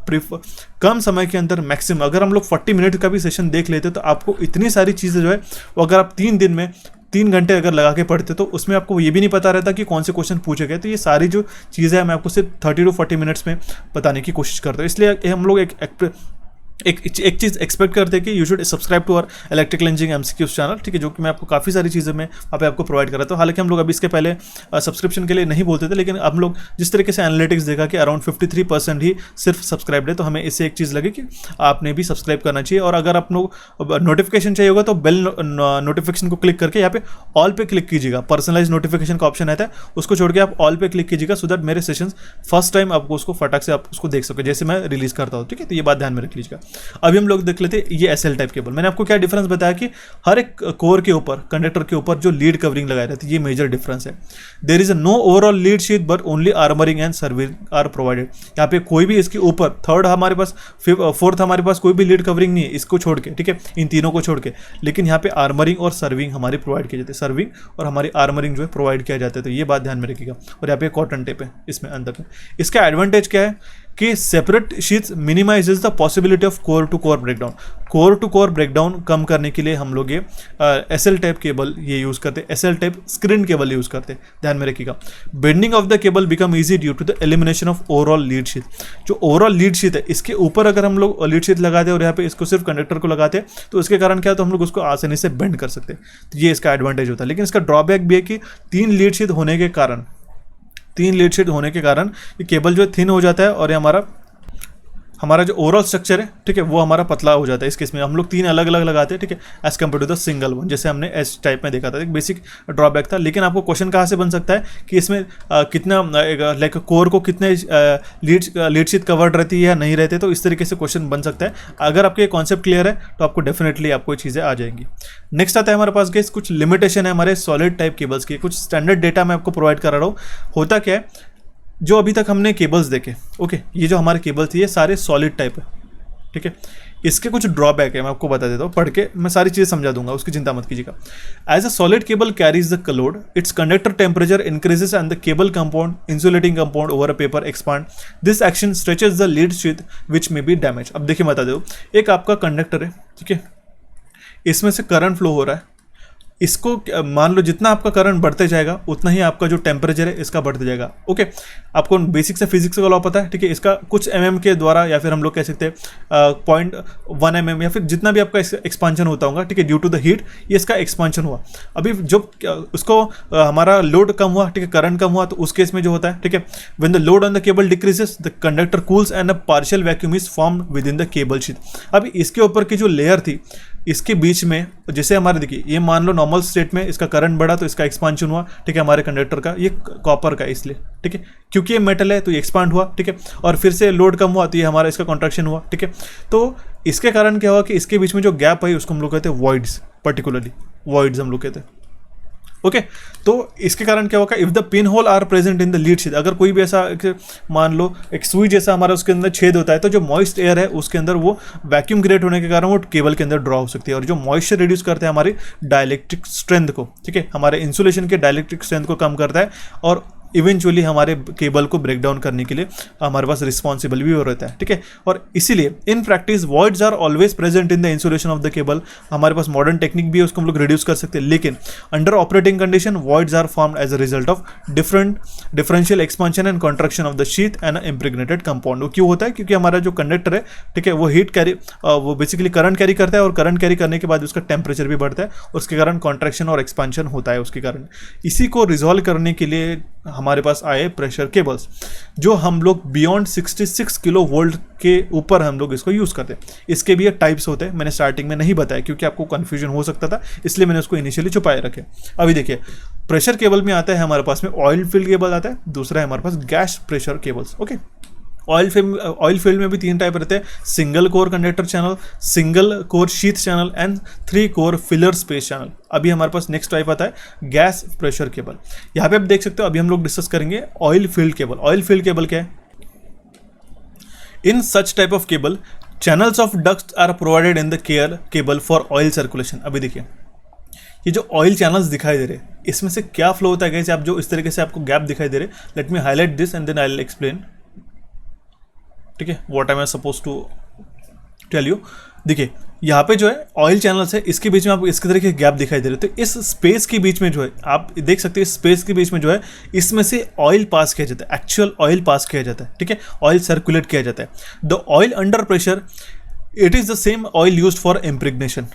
कम समय के अंदर मैक्सिमम, अगर हम लोग 40 मिनट का भी सेशन देख लेते तो आपको इतनी सारी चीज़ें जो है वो अगर आप 3 दिन में 3 घंटे अगर लगा के पढ़ते तो उसमें आपको ये भी नहीं पता रहता कि कौन से क्वेश्चन पूछे गए। तो ये सारी जो चीज़ें हैं मैं आपको सिर्फ 30 to 40 मिनट्स में बताने की कोशिश करता हूँ। इसलिए हम लोग एक चीज़ एक्सपेक्ट करते हैं कि you should subscribe to our electrical engineering MCQs channel, ठीक है, जो कि मैं आपको काफ़ी सारी चीज़ें मैं वहाँ पे आपको प्रोवाइड कर रहा था। हालांकि हम लोग अभी इसके पहले सब्सक्रिप्शन के लिए नहीं बोलते थे, लेकिन हम लोग जिस तरीके से एनालिटिक्स देखा कि अराउंड 53% ही सिर्फ सब्सक्राइब है, तो हमें इससे एक चीज़ लगी कि आपने भी सब्सक्राइब करना चाहिए। और अगर आप लोग नोटिफिकेशन चाहिए होगा तो बेल नोटिफिकेशन को क्लिक करके यहाँ पे ऑल पे क्लिक कीजिएगा। पर्सनलाइज नोटिफिकेशन का ऑप्शन आता है, उसको छोड़ के आप ऑल पे क्लिक कीजिएगा, सो दैट मेरे सेशन फर्स्ट टाइम आपको उसको फटाक से आप उसको देख सको जैसे मैं रिलीज करता हूँ, ठीक है। तो ये बात ध्यान में रख लीजिएगा। अभी हम लोग देख लेते हैं ये एसएल टाइप केबल। मैंने आपको क्या डिफरेंस बताया कि हर एक कोर के ऊपर, कंडक्टर के ऊपर जो लीड कवरिंग लगाई रहती है, ये मेजर डिफरेंस है। There is no overall lead sheet but only armouring and serving are provided. यहाँ पे कोई भी इसके ऊपर थर्ड हमारे पास, फोर्थ हमारे पास कोई भी लीड कवरिंग नहीं है इसको छोड़ के, ठीक है, इन तीनों को छोड़ के। लेकिन यहाँ पे आर्मरिंग और सर्विंग हमारी प्रोवाइड किए जाते हैं, सर्विंग और हमारी आर्मरिंग जो है प्रोवाइड किया जाता है। तो ये बात ध्यान में रखिएगा। और यहाँ पे कॉटन टेप है इसमें अंदर में। इसका एडवांटेज क्या है कि separate sheets minimises the possibility of core to core breakdown. Core to core breakdown कम करने के लिए हम लोग ये एसएल टाइप केबल ये यूज़ करते हैं, SL type screen cable use करते हैं, ध्यान में रखिएगा। Bending of the cable become easy due to the elimination of overall lead sheet. जो ओवरऑल लीड शीट है इसके ऊपर अगर हम लोग लीड शीट लगाते हैं और यहाँ पे इसको सिर्फ कंडक्टर को लगाते हैं तो इसके कारण क्या है, तो हम लोग उसको आसानी से बेंड कर सकते हैं। तो ये इसका एडवांटेज होता है। लेकिन इसका ड्रॉबैक भी है कि 3 लीड शीट होने के कारण ये केबल जो है थिन हो जाता है और ये हमारा जो ओवरऑल स्ट्रक्चर है, ठीक है, वो हमारा पतला हो जाता है। इस केस में हम लोग 3 अलग अलग लगाते हैं, ठीक है, as compare to the single one, जैसे हमने एस टाइप में देखा था। एक बेसिक ड्रॉबैक था। लेकिन आपको क्वेश्चन कहाँ से बन सकता है कि इसमें कितना लाइक कोर को कितने लीड शीट कवर्ड रहती है या नहीं रहते, तो इस तरीके से क्वेश्चन बन सकता है। अगर आपके कॉन्सेप्ट क्लियर है तो आपको डेफिनेटली आपको ये चीज़ें आ जाएंगी। नेक्स्ट आता है हमारे पास गेस कुछ लिमिटेशन है हमारे सॉलिड टाइप केबल्स की। कुछ स्टैंडर्ड डेटा मैं आपको प्रोवाइड कर रहा हूँ। होता क्या है, जो अभी तक हमने केबल्स देखे, ओके, ये जो हमारे केबल थी ये सारे सॉलिड टाइप है, ठीक है। इसके कुछ ड्रॉबैक है, मैं आपको बता देता हूँ, पढ़ के मैं सारी चीज़ें समझा दूंगा, उसकी चिंता मत कीजिएगा। As a solid cable carries the load, its conductor temperature increases and the cable compound insulating compound over a paper expand. This action stretches the lead sheet which may be damage. अब देखिए बता दो, एक आपका conductor है, ठीक है, इसमें से करंट फ्लो हो रहा है। इसको मान लो जितना आपका करंट बढ़ते जाएगा उतना ही आपका जो टेम्परेचर है इसका बढ़ते जाएगा, ओके। आपको बेसिक से फिजिक्स का लॉ पता है, ठीक है। इसका कुछ mm के द्वारा या फिर हम लोग कह सकते हैं 0.1 mm या फिर जितना भी आपका एक्सपांशन होता होगा, ठीक है, ड्यू टू द हीट ये इसका एक्सपांशन हुआ। अभी जब उसको हमारा लोड कम हुआ, ठीक है, करंट कम हुआ, तो उस केस में जो होता है, ठीक है, when the load on the cable decreases the conductor cools and a partial vacuum is formed with in the cable sheet. अभी इसके ऊपर की जो लेयर थी इसके बीच में, जैसे हमारे देखिए ये मान लो नॉर्मल स्टेट में इसका करंट बढ़ा तो इसका एक्सपांशन हुआ, ठीक है, हमारे कंडक्टर का, ये कॉपर का इसलिए, ठीक है, क्योंकि ये मेटल है तो ये एक्सपांड हुआ, ठीक है। और फिर से लोड कम हुआ तो ये हमारा इसका कॉन्ट्रैक्शन हुआ, ठीक है। तो इसके कारण क्या हुआ कि इसके बीच में जो गैप है उसको हम लोग कहते हैं वॉइड्स, पर्टिकुलरली वॉइड्स हम लोग कहते हैं, ओके। तो इसके कारण क्या होगा, if the pin hole are present in the lead sheet, अगर कोई भी ऐसा मान लो एक सुई जैसा हमारा उसके अंदर छेद होता है तो जो मॉइस्ट एयर है उसके अंदर वो वैक्यूम क्रिएट होने के कारण वो केबल के अंदर ड्रॉ हो सकती है और जो मॉइस्चर रिड्यूस करता है हमारी डाइलेक्ट्रिक स्ट्रेंथ को, ठीक है, हमारे इंसुलेशन के डाइलेक्ट्रिक स्ट्रेंथ को कम करता है और इवेंचुअली हमारे केबल को ब्रेक डाउन करने के लिए हमारे पास रिस्पॉन्सिबल भी हो रहता है, ठीक है। और इसीलिए in practice voids are always present in the insulation of the cable. हमारे पास मॉडर्न टेक्निक भी है, उसको हम लोग रिड्यूस कर सकते हैं, लेकिन under operating condition voids are formed as a result of differential expansion and contraction of the sheet and impregnated compound. वो क्यों होता है, क्योंकि हमारा जो कंडक्टर है, ठीक है, वो हीट कैरी, वो बेसिकली करंट कैरी करता है और करंट कैरी करने के बाद उसका टेम्परेचर भी बढ़ता है, उसके कारण कॉन्ट्रैक्शन और एक्सपांशन होता है उसके कारण। इसी को रिजॉल्व करने के लिए हमारे पास आए प्रेशर केबल्स, जो हम लोग बियॉन्ड 66 किलो वोल्ट के ऊपर हम लोग इसको यूज़ करते हैं। इसके भी टाइप्स होते हैं, मैंने स्टार्टिंग में नहीं बताया क्योंकि आपको कन्फ्यूजन हो सकता था, इसलिए मैंने उसको इनिशियली छुपाए रखे। अभी देखिए प्रेशर केबल में आता है हमारे पास में ऑयल फील्ड केबल आता है, दूसरा है हमारे पास gas pressure cables, okay. Oil field में भी 3 टाइप रहते हैं, single core conductor channel, single core sheath channel and 3 core filler space channel. अभी हमारे पास नेक्स्ट टाइप आता है गैस प्रेशर केबल। यहाँ पे आप देख सकते हो, अभी हम लोग डिस्कस करेंगे oil field cable. Oil field cable क्या है? In such type of cable channels of ducts are provided in the cable for oil circulation. अभी देखिए ये जो ऑयल चैनल्स दिखाई दे रहे हैं इसमें से क्या फ्लो होता है गाइस, आप जो इस तरीके से आपको गैप दिखाई दे रहे, let me highlight this and then I will explain, ठीक है, what I am suppose to tell you. देखिए यहाँ पे जो है ऑयल चैनल्स है, इसके बीच में आपको इसके तरीके गैप दिखाई दे रहे हैं। तो इस स्पेस के बीच में जो है आप देख सकते हैं, इस स्पेस के बीच में जो है इसमें से ऑयल पास किया जाता है, एक्चुअल ऑयल पास किया जाता है, ठीक है, ऑयल सर्कुलेट किया जाता है। The oil under pressure, it is the same oil used for impregnation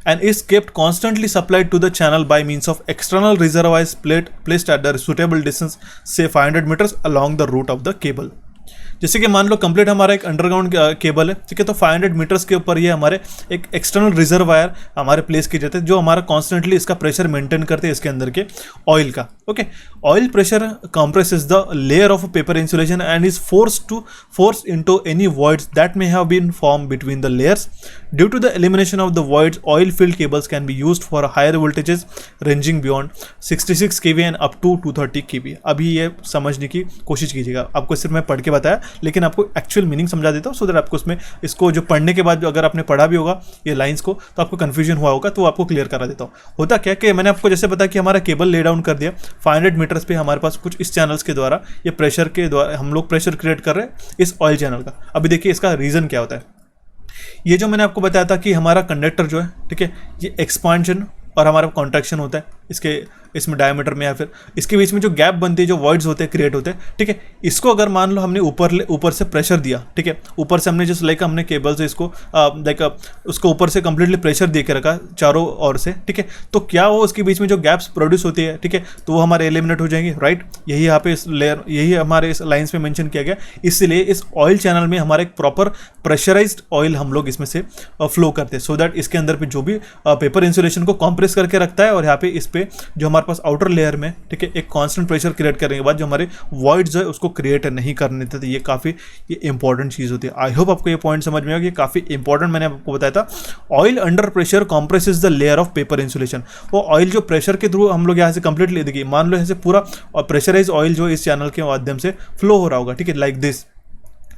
and is kept constantly supplied to the channel by means of external reservoirs placed at the suitable distance, say 500 meters along the route of the cable। जैसे कि मान लो complete हमारा एक underground cable है, ठीक है, तो 500 metres के ऊपर ये हमारे एक एक्सटर्नल रिजर्वायर हमारे प्लेस किए जाते हैं जो हमारा कॉन्स्टेंटली इसका प्रेशर मेंटेन करते हैं इसके अंदर के ऑयल का। Okay, oil pressure compresses the layer of paper insulation and is forced into any voids that may have been formed between the layers. Due to the elimination of the voids, oil-filled cables can be used for higher voltages ranging beyond 66 kV and up to 230 kV। अभी ये समझने की कोशिश कीजिएगा, आपको सिर्फ मैं पढ़ के बताया लेकिन आपको एक्चुअल मीनिंग समझा देता हूँ सो दैट आपको उसमें इसको जो पढ़ने के बाद जो अगर आपने पढ़ा भी होगा ये लाइंस को तो आपको कन्फ्यूजन हुआ होगा, तो आपको क्लियर करा देता हूँ। होता क्या कि मैंने आपको जैसे बताया कि हमारा केबल ले डाउन कर दिया 500 मीटर्स पे, हमारे पास कुछ इस चैनल्स के द्वारा ये प्रेशर के द्वारा हम लोग प्रेशर क्रिएट कर रहे हैं इस ऑयल चैनल का। अभी देखिए इसका रीज़न क्या होता है। ये जो मैंने आपको बताया था कि हमारा कंडक्टर जो है, ठीक है, ये एक्सपांशन और हमारा कॉन्ट्रैक्शन होता है इसमें डायमीटर में या फिर इसके बीच में जो गैप बनती है, जो वॉइड्स होते हैं क्रिएट होते हैं, ठीक है। इसको अगर मान लो हमने ऊपर से प्रेशर दिया, ठीक है, ऊपर से हमने जैसे लाइक हमने केबल से इसको उसको ऊपर से कंप्लीटली प्रेशर दे के रखा चारों ओर से, ठीक है, तो क्या हो उसके बीच में जो गैप्स प्रोड्यूस होती है, ठीक है, तो वो हमारे एलिमिनेट हो जाएंगे, राइट। यही यहाँ पे इस लेयर, यही हमारे इस लाइन्स में मेंशन किया गया। इसलिए इस ऑयल चैनल में हमारा एक प्रॉपर प्रेशराइज्ड ऑयल हम लोग इसमें से फ्लो करते हैं, सो दैट इसके अंदर पे जो भी पेपर इंसुलेशन को कॉम्प्रेस करके रखता है और यहाँ पे इस पे जो हमारे पास आउटर लेयर में, ठीक है, एक कांस्टेंट प्रेशर क्रिएट करने के बाद जो हमारे वॉइड्स है उसको क्रिएट नहीं करने देते। ये काफ़ी इंपॉर्टेंट चीज़ होती है। आई होप आपको ये पॉइंट समझ में आया कि काफ़ी इंपॉर्टेंट मैंने आपको बताया था। Oil under pressure compresses the layer of paper insulation. वो ऑयल जो प्रेशर के थ्रू हम लोग यहाँ से कंप्लीटली देखिए, मान लो यहाँ से पूरा प्रेशराइज ऑयल जो इस चैनल के माध्यम से फ्लो हो रहा होगा, ठीक है, लाइक दिस,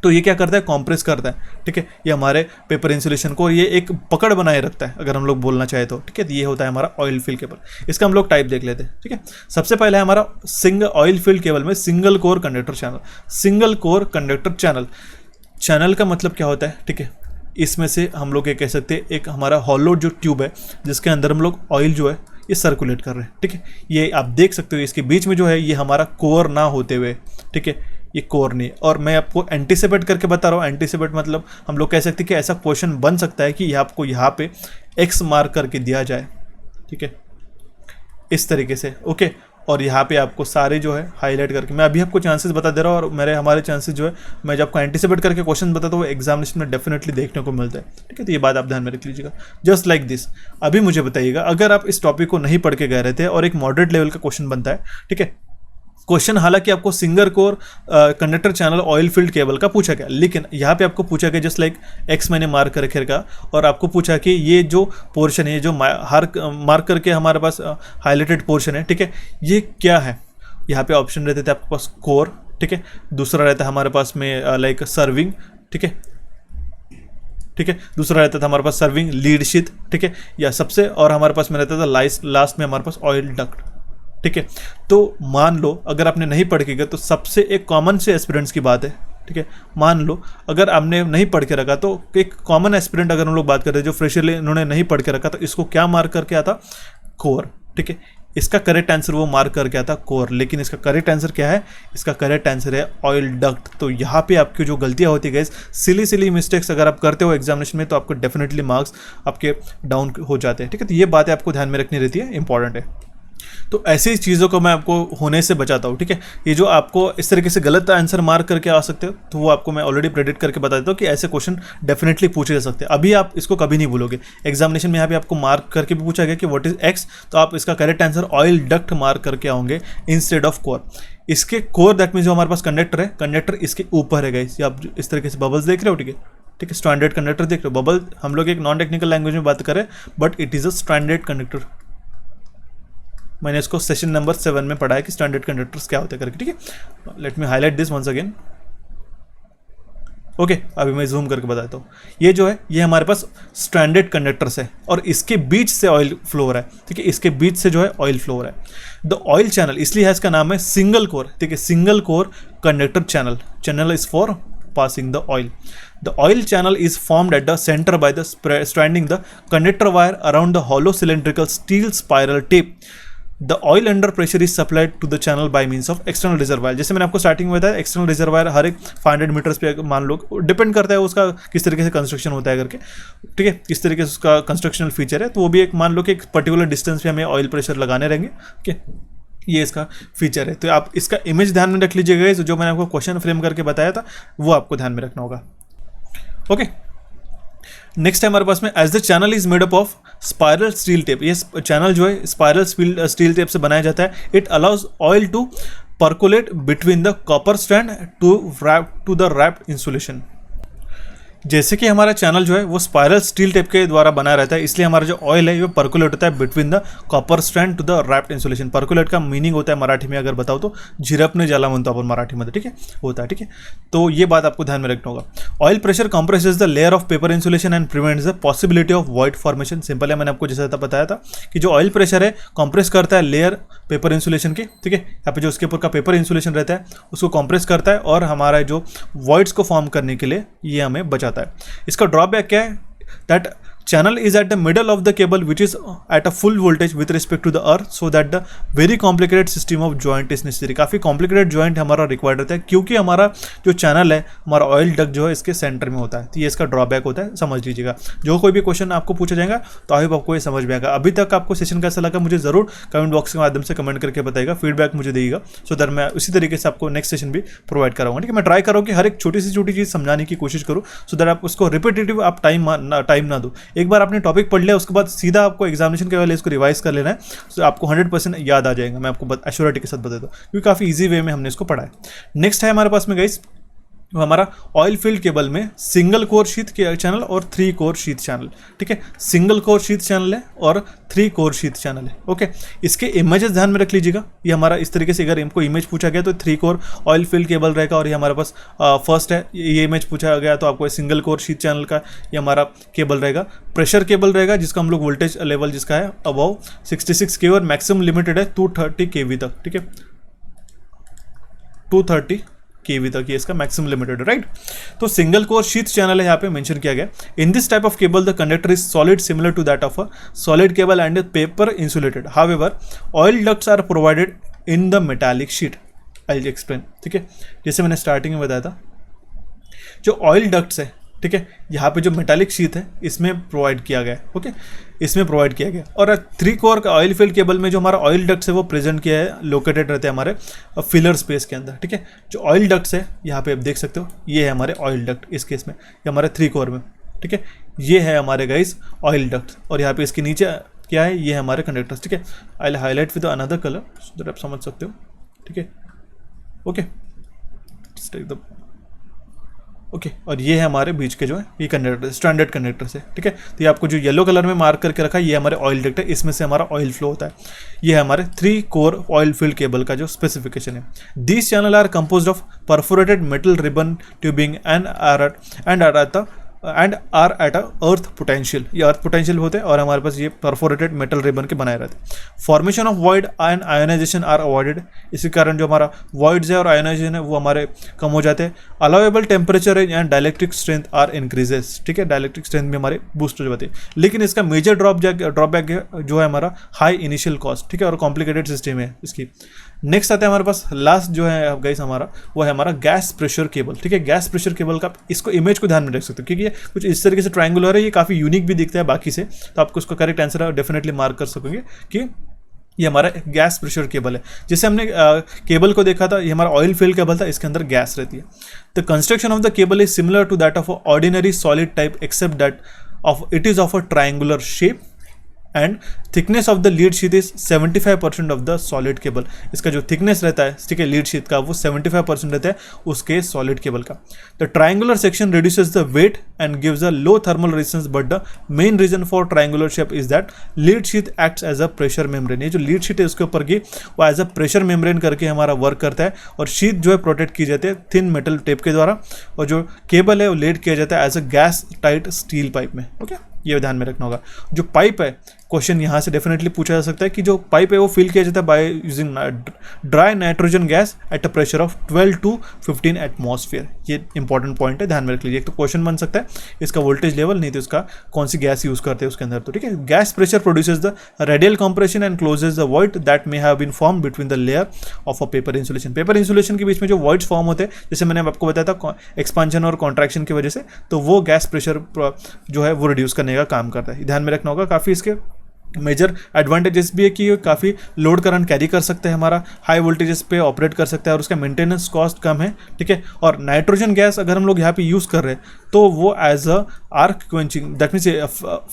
तो ये क्या करता है, कॉम्प्रेस करता है, ठीक है, ये हमारे पेपर इंसुलेशन को ये एक पकड़ बनाए रखता है अगर हम लोग बोलना चाहे तो, ठीक है। तो ये होता है हमारा ऑयल फील्ड केबल। इसका हम लोग टाइप देख लेते हैं, ठीक है। सबसे पहले है हमारा सिंगल ऑयल फील्ड केबल में single core conductor channel. Single core conductor channel का मतलब क्या होता है, ठीक है, इसमें से हम लोग ये कह सकते हैं एक हमारा हॉलो जो ट्यूब है जिसके अंदर हम लोग ऑयल जो है ये सर्कुलेट कर रहे हैं, ठीक है। ये आप देख सकते हो इसके बीच में जो है ये हमारा कोर ना होते हुए, ठीक है, ये कोर नहीं। और मैं आपको एंटीसिपेट करके बता रहा हूँ। एंटीसिपेट मतलब हम लोग कह सकते हैं कि ऐसा क्वेश्चन बन सकता है कि ये आपको यहाँ पे एक्स मार्क करके दिया जाए, ठीक है, इस तरीके से, ओके, और यहाँ पे आपको सारे जो है हाईलाइट करके, मैं अभी आपको चांसेस बता दे रहा हूँ और हमारे चांसेस जो है मैं जब आपको एंटीसिपेट करके क्वेश्चन बताता हूँ वो एग्जामिनेशन में डेफिनेटली देखने को मिलता है, ठीक है। तो ये बात आप ध्यान में रख लीजिएगा, जस्ट लाइक दिस। अभी मुझे बताइएगा, अगर आप इस टॉपिक को नहीं पढ़ के गए रहते और एक मॉडरेट लेवल का क्वेश्चन बनता है, ठीक है, क्वेश्चन हालांकि आपको single core conductor channel oil field cable का पूछा गया, लेकिन यहाँ पे आपको पूछा गया जस्ट लाइक एक्स मैंने मार्क कर रखा और आपको पूछा कि ये जो पोर्शन है, जो मार्क करके हमारे पास हाईलाइटेड पोर्शन है, ठीक है, ये क्या है। यहाँ पे ऑप्शन रहते थे आपके पास कोर, ठीक है, दूसरा रहता है हमारे पास में लाइक सर्विंग, ठीक है, ठीक है, दूसरा रहता था हमारे पास सर्विंग लीड शीथ, ठीक है, या सबसे, और हमारे पास में रहता था लास्ट में हमारे पास ऑयल डक्ट, ठीक है। तो मान लो अगर आपने नहीं पढ़ के गया तो सबसे एक कॉमन से एस्पिरेंट्स की बात है, ठीक है, मान लो अगर आपने नहीं पढ़ के रखा तो एक कॉमन एस्पिरेंट अगर हम लोग बात करते हैं जो फ्रेशरली इन्होंने नहीं पढ़ के रखा तो इसको क्या मार्क करके आता, कोर, ठीक है। इसका करेक्ट आंसर वो मार्क करके आता कोर, लेकिन इसका करेक्ट आंसर क्या है, इसका करेक्ट आंसर है ऑयल डक्ट। तो यहाँ पे आपकी जो गलतियाँ होती है, सिली मिस्टेक्स अगर आप करते हो एग्जामिनेशन में तो आपको डेफिनेटली मार्क्स आपके डाउन हो जाते हैं, ठीक है। तो ये बातें आपको ध्यान में रखनी रहती है, इंपॉर्टेंट है। तो ऐसी चीज़ों को मैं आपको होने से बचाता हूँ, ठीक है। ये जो आपको इस तरीके से गलत आंसर मार्क करके आ सकते हो तो वो आपको मैं ऑलरेडी प्रेडिक्ट करके बता देता हूँ कि ऐसे क्वेश्चन डेफिनेटली पूछे जा सकते हैं। अभी आप इसको कभी नहीं भूलोगे, एग्जामिनेशन में यहाँ पे आपको मार्क करके भी पूछा गया कि व्हाट इज एक्स, तो आप इसका correct answer oil duct mark करके आओगे इंस्टेड ऑफ कोर। इसके कोर दैट मीन जो हमारे पास कंडक्टर है, कंडक्टर इसके ऊपर है गाइस। आप इस तरीके से बबल्स देख रहे हो, ठीक है, ठीक है, स्टैंडर्ड कंडक्टर देख रहे हो। बबल हम लोग एक नॉन टेक्निकल लैंग्वेज में बात करें but it is a standard conductor. मैंने इसको सेशन नंबर 7 में पढ़ा है कि स्टैंडर्ड कंडक्टर्स क्या होते हैं करके, ठीक है। Let me highlight this once again, okay. अभी मैं जूम करके बताता हूँ। ये जो है ये हमारे पास स्टैंडर्ड कंडक्टर्स है और इसके बीच से ऑयल फ्लो हो रहा है, ठीक है, इसके बीच से जो है ऑयल फ्लो हो रहा है। द ऑयल चैनल, इसलिए है इसका नाम है सिंगल कोर, ठीक है, single core conductor channel. Channel is for passing the oil. The oil channel is formed at the center by the stranding the conductor wire around the hollow cylindrical steel spiral tape. The oil under pressure is supplied to the channel by means of external reservoir. जैसे मैंने आपको starting में बताया, external reservoir हर एक 500 metres पे मान लो, depend करता है उसका किस तरीके से कंस्ट्रक्शन होता है करके, ठीक है, किस तरीके से उसका कंस्ट्रक्शनल फीचर है, तो वो भी एक मान लो कि एक पर्टिकुलर डिस्टेंस पे हमें ऑयल प्रेशर लगाने रहेंगे, ठीक है, ये इसका फीचर है। तो आप इसका इमेज ध्यान में रख लीजिएगा, जो मैंने आपको क्वेश्चन फ्रेम करके बताया था वो आपको ध्यान में रखना होगा। ओके, नेक्स्ट है हमारे पास में as the channel is made up of spiral steel tape. ये चैनल जो है स्पाइरल स्टील टेप से बनाया जाता है। It allows oil to percolate between the copper strand to the wrapped insulation. जैसे कि हमारा चैनल जो है वो स्पाइरल स्टील टेप के द्वारा बना रहता है, इसलिए हमारा जो ऑयल है वो परकुलेट होता है between the copper strand to the wrapped insulation. Percolate का मीनिंग होता है मराठी में अगर बताओ तो झिरपणे ज्याला म्हणतो आपण मराठी में, ठीक है, होता है, ठीक है। तो ये बात आपको ध्यान में रखना होगा। Oil pressure compresses the layer of paper insulation and prevents the possibility of void formation. Simple है, मैंने आपको जैसा बताया था कि जो ऑयल प्रेशर है कंप्रेस करता है लेयर पेपर इंसुलेशन की, ठीक है, यहाँ पे जो उसके ऊपर का पेपर इंसुलेशन रहता है उसको कंप्रेस करता है और हमारा जो वॉइड्स को फॉर्म करने के लिए ये हमें बचाता है। इसका ड्रॉबैक क्या है? That channel is at the middle of the cable which is at a full voltage with respect to the earth, so that the very complicated system of joint is necessary। काफ़ी complicated joint हमारा required रहता है क्योंकि हमारा जो channel है, हमारा oil duct जो है इसके सेंटर में होता है। तो ये इसका ड्रॉबैक होता है, समझ लीजिएगा। जो कोई भी क्वेश्चन आपको पूछा जाएगा तो आई होप आपको ये समझ में आएगा। अभी तक आपको सेशन कैसा लगा मुझे ज़रूर कमेंट बॉक्स के माध्यम से कमेंट करके बताइएगा, फीडबैक मुझे देगा, सो दैट मैं उसी तरीके से आपको नेक्स्ट सेशन भी प्रोवाइड कराऊंगा, ठीक है। मैं ट्राई करूँ कि हर एक छोटी सी चीज़ समझाने की कोशिश करूँ, सो दैट आप उसको रिपीटेटिव आप टाइम ना दो। एक बार आपने टॉपिक पढ़ लिया उसके बाद सीधा आपको एग्जामिनेशन के वाले इसको रिवाइज कर लेना है, तो आपको 100% याद आ जाएगा। मैं आपको एश्योरिटी के साथ बता दूँ क्योंकि काफ़ी इजी वे में हमने इसको पढ़ा है। नेक्स्ट है हमारे पास में गाइस हमारा ऑयल फील्ड केबल में सिंगल कोर शीथ चैनल और 3 कोर शीथ चैनल, ठीक है। सिंगल कोर शीथ चैनल है और 3 कोर शीथ चैनल है, ओके। इसके इमेजेस ध्यान में रख लीजिएगा। ये हमारा इस तरीके से अगर इनको इमेज पूछा गया तो 3 कोर ऑयल फील्ड केबल रहेगा, और ये हमारे पास फर्स्ट है, ये इमेज पूछा गया तो आपको सिंगल कोर शीथ चैनल का ये हमारा केबल रहेगा। प्रेशर केबल रहेगा जिसका हम लोग वोल्टेज लेवल जिसका है अबव 66 kV और मैक्सिमम लिमिटेड है 230 kV तक, ठीक है, 230 kV तक ये इसका मैक्सिमम लिमिटेड है, राइट। तो सिंगल कोर शीथ चैनल है यहाँ पे मेंशन किया गया। In this type of cable the conductor is solid similar to that of a solid cable and paper insulated. However oil ducts are provided in the metallic sheet. I will explain, ठीक है। जैसे मैंने starting में बताया था जो oil ducts है, ठीक है, यहाँ पे जो मेटालिक शीट है इसमें प्रोवाइड किया गया है, ओके, इसमें प्रोवाइड किया गया। और 3 कोर का ऑयल फील्ड केबल में जो हमारा ऑयल डक्ट्स है वो प्रेजेंट किया है, लोकेटेड रहते हैं हमारे फिलर स्पेस के अंदर, ठीक है। जो ऑयल डक्ट्स है यहाँ पे आप देख सकते हो, ये है हमारे ऑयल डक्ट इस केस में, ये हमारे 3 कोर में, ठीक है, ये है हमारे गाइस ऑयल डक्ट। और यहाँ पे इसके नीचे क्या है, ये है हमारे कंडक्टर्स, ठीक है। I will highlight with another colour so that आप समझ सकते हो, ठीक है, ओके, ओके। और ये है हमारे बीच के जो है ये कंडक्टर, स्टैंडर्ड कंडक्टर से, ठीक है। तो ये आपको जो येलो कलर में मार्क करके रखा है ये हमारे ऑयल डक्ट है, इसमें से हमारा ऑयल फ्लो होता है। ये है हमारे 3 कोर ऑयल फील्ड केबल का जो स्पेसिफिकेशन है। These channel are composed of perforated metal ribbon tubing and are at earth potential. ये अर्थ पोटेंशियल होते हैं और हमारे पास ये परफोरेटेड मेटल रिबन के बनाए रहते हैं। Formation of void and ionization are avoided. इसी कारण जो हमारा वॉइड्स है और आयोनाइजेशन है वो हमारे कम हो जाते हैं। Allowable temperature and dielectric strength are increases, ठीक है, डायलेक्ट्रिक स्ट्रेंथ भी हमारे बूस्ट हो जाते हैं। लेकिन इसका मेजर ड्रॉबैक जो है हमारा हाई इनिशियल कॉस्ट, ठीक है, और कॉम्प्लिकेटेड सिस्टम है इसकी। नेक्स्ट आता है हमारे पास लास्ट जो है गाइस हमारा वो है हमारा गैस प्रेशर केबल, ठीक है। गैस प्रेशर केबल का इसको इमेज को ध्यान में रख सकते हो क्योंकि ये कुछ इस तरीके से ट्रायंगुलर है, ये काफ़ी यूनिक भी दिखता है बाकी से, तो आपको उसका करेक्ट आंसर डेफिनेटली मार्क कर सकोगे कि ये हमारा गैस प्रेशर केबल है। जैसे हमने केबल को देखा था, ये हमारा ऑयल फील्ड केबल था, इसके अंदर गैस रहती है। The construction of the cable is similar to that of ordinary solid type except that it is of a triangular shape and thickness of the lead sheet is 75% of the solid cable. इसका जो thickness रहता है, ठीक है, lead sheet का वो 75% रहता है उसके सॉलिड केबल का। The triangular section reduces the weight and gives a low thermal resistance, but the main reason for triangular shape is that lead sheet acts as a pressure membrane. ये जो lead sheet है उसके ऊपर की वो as a pressure membrane करके हमारा work करता है, और शीट जो है प्रोटेक्ट की जाती है थिन मेटल टेप के द्वारा, और जो केबल है वो लेड किया जाता है as a gas tight steel pipe में, ओके। ये ध्यान में रखना होगा। जो पाइप है, क्वेश्चन यहाँ से डेफिनेटली पूछा जा सकता है कि जो पाइप है वो फिल किया जाता है by using dry nitrogen gas at a pressure of 12 to 15 atmosphere. ये इंपॉर्टेंट पॉइंट है, ध्यान में रख लीजिए। एक तो क्वेश्चन बन सकता है इसका वोल्टेज लेवल, नहीं तो इसका कौन सी गैस यूज करते हैं उसके अंदर। तो ठीक है, gas pressure produces the radial compression and closes the void that may have been form between the layer of a paper insulation. Paper insulation के बीच में जो वॉइड्स फॉर्म होते हैं, जैसे मैंने आपको बताया था एक्सपांशन और कॉन्ट्रैक्शन की वजह से, तो वो गैस प्रेशर जो है वो रिड्यूस करने का काम करता है। ध्यान में रखना होगा। काफ़ी इसके मेजर एडवांटेजेस भी है कि ये काफ़ी लोड करंट कैरी कर सकते हैं, हमारा हाई वोल्टेजेस पे ऑपरेट कर सकता है और उसका मेंटेनेंस कॉस्ट कम है। ठीक है, और नाइट्रोजन गैस अगर हम लोग यहाँ पे यूज़ कर रहे हैं तो वो as a arc quenching, that means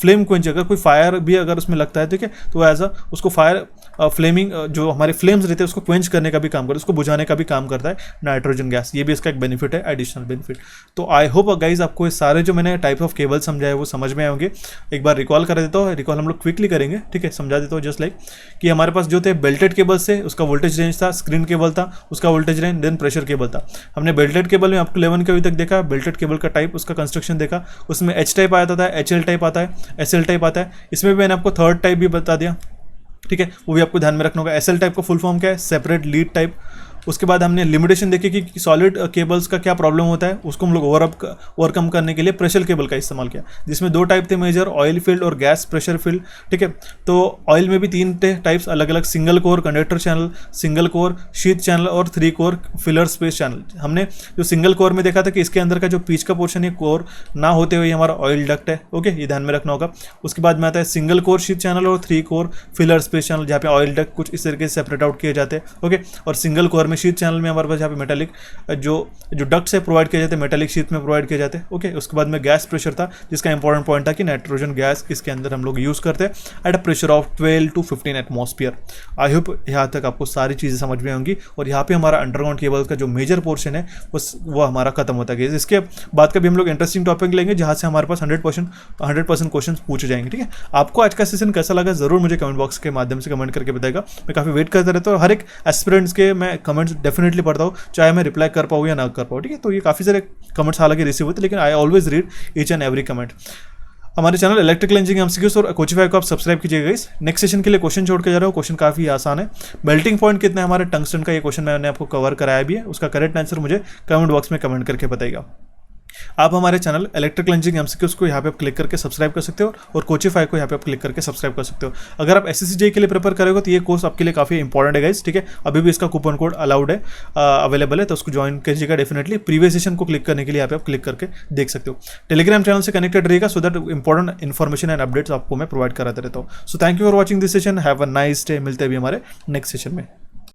flame quenching, अगर कोई फायर भी अगर उसमें लगता है, ठीक है, तो एज अ उसको फायर फ्लेमिंग जो हमारे फ्लेम्स रहते हैं उसको क्वेंच करने का भी काम करता है, उसको बुझाने का भी काम करता है नाइट्रोजन गैस। ये भी इसका एक बेनिफिट है, एडिशनल बेनिफिट। तो आई होप गाइज आपको ये सारे जो मैंने टाइप ऑफ केबल समझाए वो समझ में आए होंगे। एक बार रिकॉल कर देता हूँ, रिकॉल हम लोग क्विकली करेंगे। ठीक है, समझा देता हूँ जस्ट लाइक कि हमारे पास जो थे बेल्टेड केबल से उसका वोल्टेज रेंज था, स्क्रीन केबल था उसका voltage range, then pressure cable था। हमने बेल्टेड केबल में अप टू 11 के अभी तक देखा, बेल्टेड केबल का टाइप, उसका कंस्ट्रक्शन देखा, उसमें एच टाइप आता था, HL टाइप आता है, SL टाइप आता है। इसमें भी मैंने आपको थर्ड टाइप भी बता दिया। ठीक है, वो भी आपको ध्यान में रखना होगा। SL टाइप का फुल फॉर्म क्या है? Separate lead type. उसके बाद हमने लिमिटेशन देखी कि सॉलिड केबल्स का क्या प्रॉब्लम होता है, उसको हम लोग ओवरकम करने के लिए प्रेशर केबल का इस्तेमाल किया, जिसमें दो टाइप थे मेजर, ऑयल फील्ड और गैस प्रेशर फील्ड। ठीक है, तो ऑयल में भी 3 थे टाइप्स अलग अलग, single core conductor channel, single core sheath channel और 3 कोर फिलर स्पेस चैनल। हमने जो सिंगल कोर में देखा था कि इसके अंदर का जो पीच का पोर्शन है कोर ना होते हुए हमारा ऑयल डक्ट है। ओके, ये ध्यान में रखना होगा। उसके बाद में आता है सिंगल कोर शीथ चैनल और 3 कोर फिलर स्पेस चैनल, जहाँ पे ऑयल डक्ट कुछ इस तरीके से सेपरेट आउट किए जाते हैं। ओके, और सिंगल कोर में शीथ चैनल में हमारे पास यहाँ पे मेटालिक जो डक्ट्स है प्रोवाइड किए जाते हैं, मेटालिक शीथ में प्रोवाइड किए जाते हैं। ओके, उसके बाद में गैस प्रेशर था, जिसका इंपॉर्टेंट पॉइंट था कि नाइट्रोजन गैस इसके अंदर हम लोग यूज़ करते हैं at a pressure of 12 to 15 atmosphere. I hope यहाँ तक आपको सारी चीज़ें समझ में होंगी। और यहाँ पे हमारा अंडरग्राउंड केबल का जो मेजर पोर्शन है वो हमारा खत्म होता है। इसके बाद का भी हम लोग इंटरेस्टिंग टॉपिक लेंगे, जहाँ से हमारे पास 100% क्वेश्चन पूछे जाएंगे। ठीक है, आपको आज का सेशन कैसा लगा ज़रूर मुझे कमेंट बॉक्स के माध्यम से कमेंट करके बताएगा। मैं काफ़ी वेट करता रहता हूँ, हर एक एस्पिरेंट्स के मैं कमेंट्स डेफिनेटली पढ़ता हूँ, चाहे मैं रिप्लाई कर पाऊँ या ना कर पाऊँ। ठीक है, तो ये काफ़ी सारे कमेंट्स हालांकि रिसीव होते हैं, लेकिन I always read each and every comment. हमारे चैनल इलेक्ट्रिकल इंजीनियरिंग एमसीक्यूज और कोचिफाई को आप सब्सक्राइब कीजिएगा। इस नेक्स्ट सेशन के लिए क्वेश्चन छोड़ के जा रहा हूँ। क्वेश्चन काफ़ी आसान है। मेल्टिंग पॉइंट कितना है हमारे टंगस्टन का, ये क्वेश्चन मैंने आपको कवर कराया भी है, उसका करेक्ट आंसर मुझे कमेंट बॉक्स में कमेंट करके बताइएगा। आप हमारे चैनल इलेक्ट्रिकल इंजीनियरिंग एमसीक्यूज को यहाँ पे आप क्लिक करके सब्सक्राइब कर सकते हो और कोचिफाई को यहाँ पे आप क्लिक करके सब्सक्राइब कर सकते हो। अगर आप SSC के लिए प्रिपेयर करोगे तो ये कोर्स आपके लिए काफ़ी इंपॉर्टेंट है गाइस। ठीक है, अभी भी इसका कूपन कोड अलाउड है, अवेलेबल है, तो उसको ज्वाइन कीजिएगा डेफिनेटली। प्रीवियस सेशन को क्लिक करने के लिए यहाँ पे आप क्लिक करके देख सकते हो। टेलीग्राम चैनल से कनेक्टेड रहेगा so that important information and updates आपको मैं प्रोवाइड कराते रहता हूँ। So thank you for watching this session, have a nice day. मिलते हैं भी हमारे नेक्स्ट सेशन में।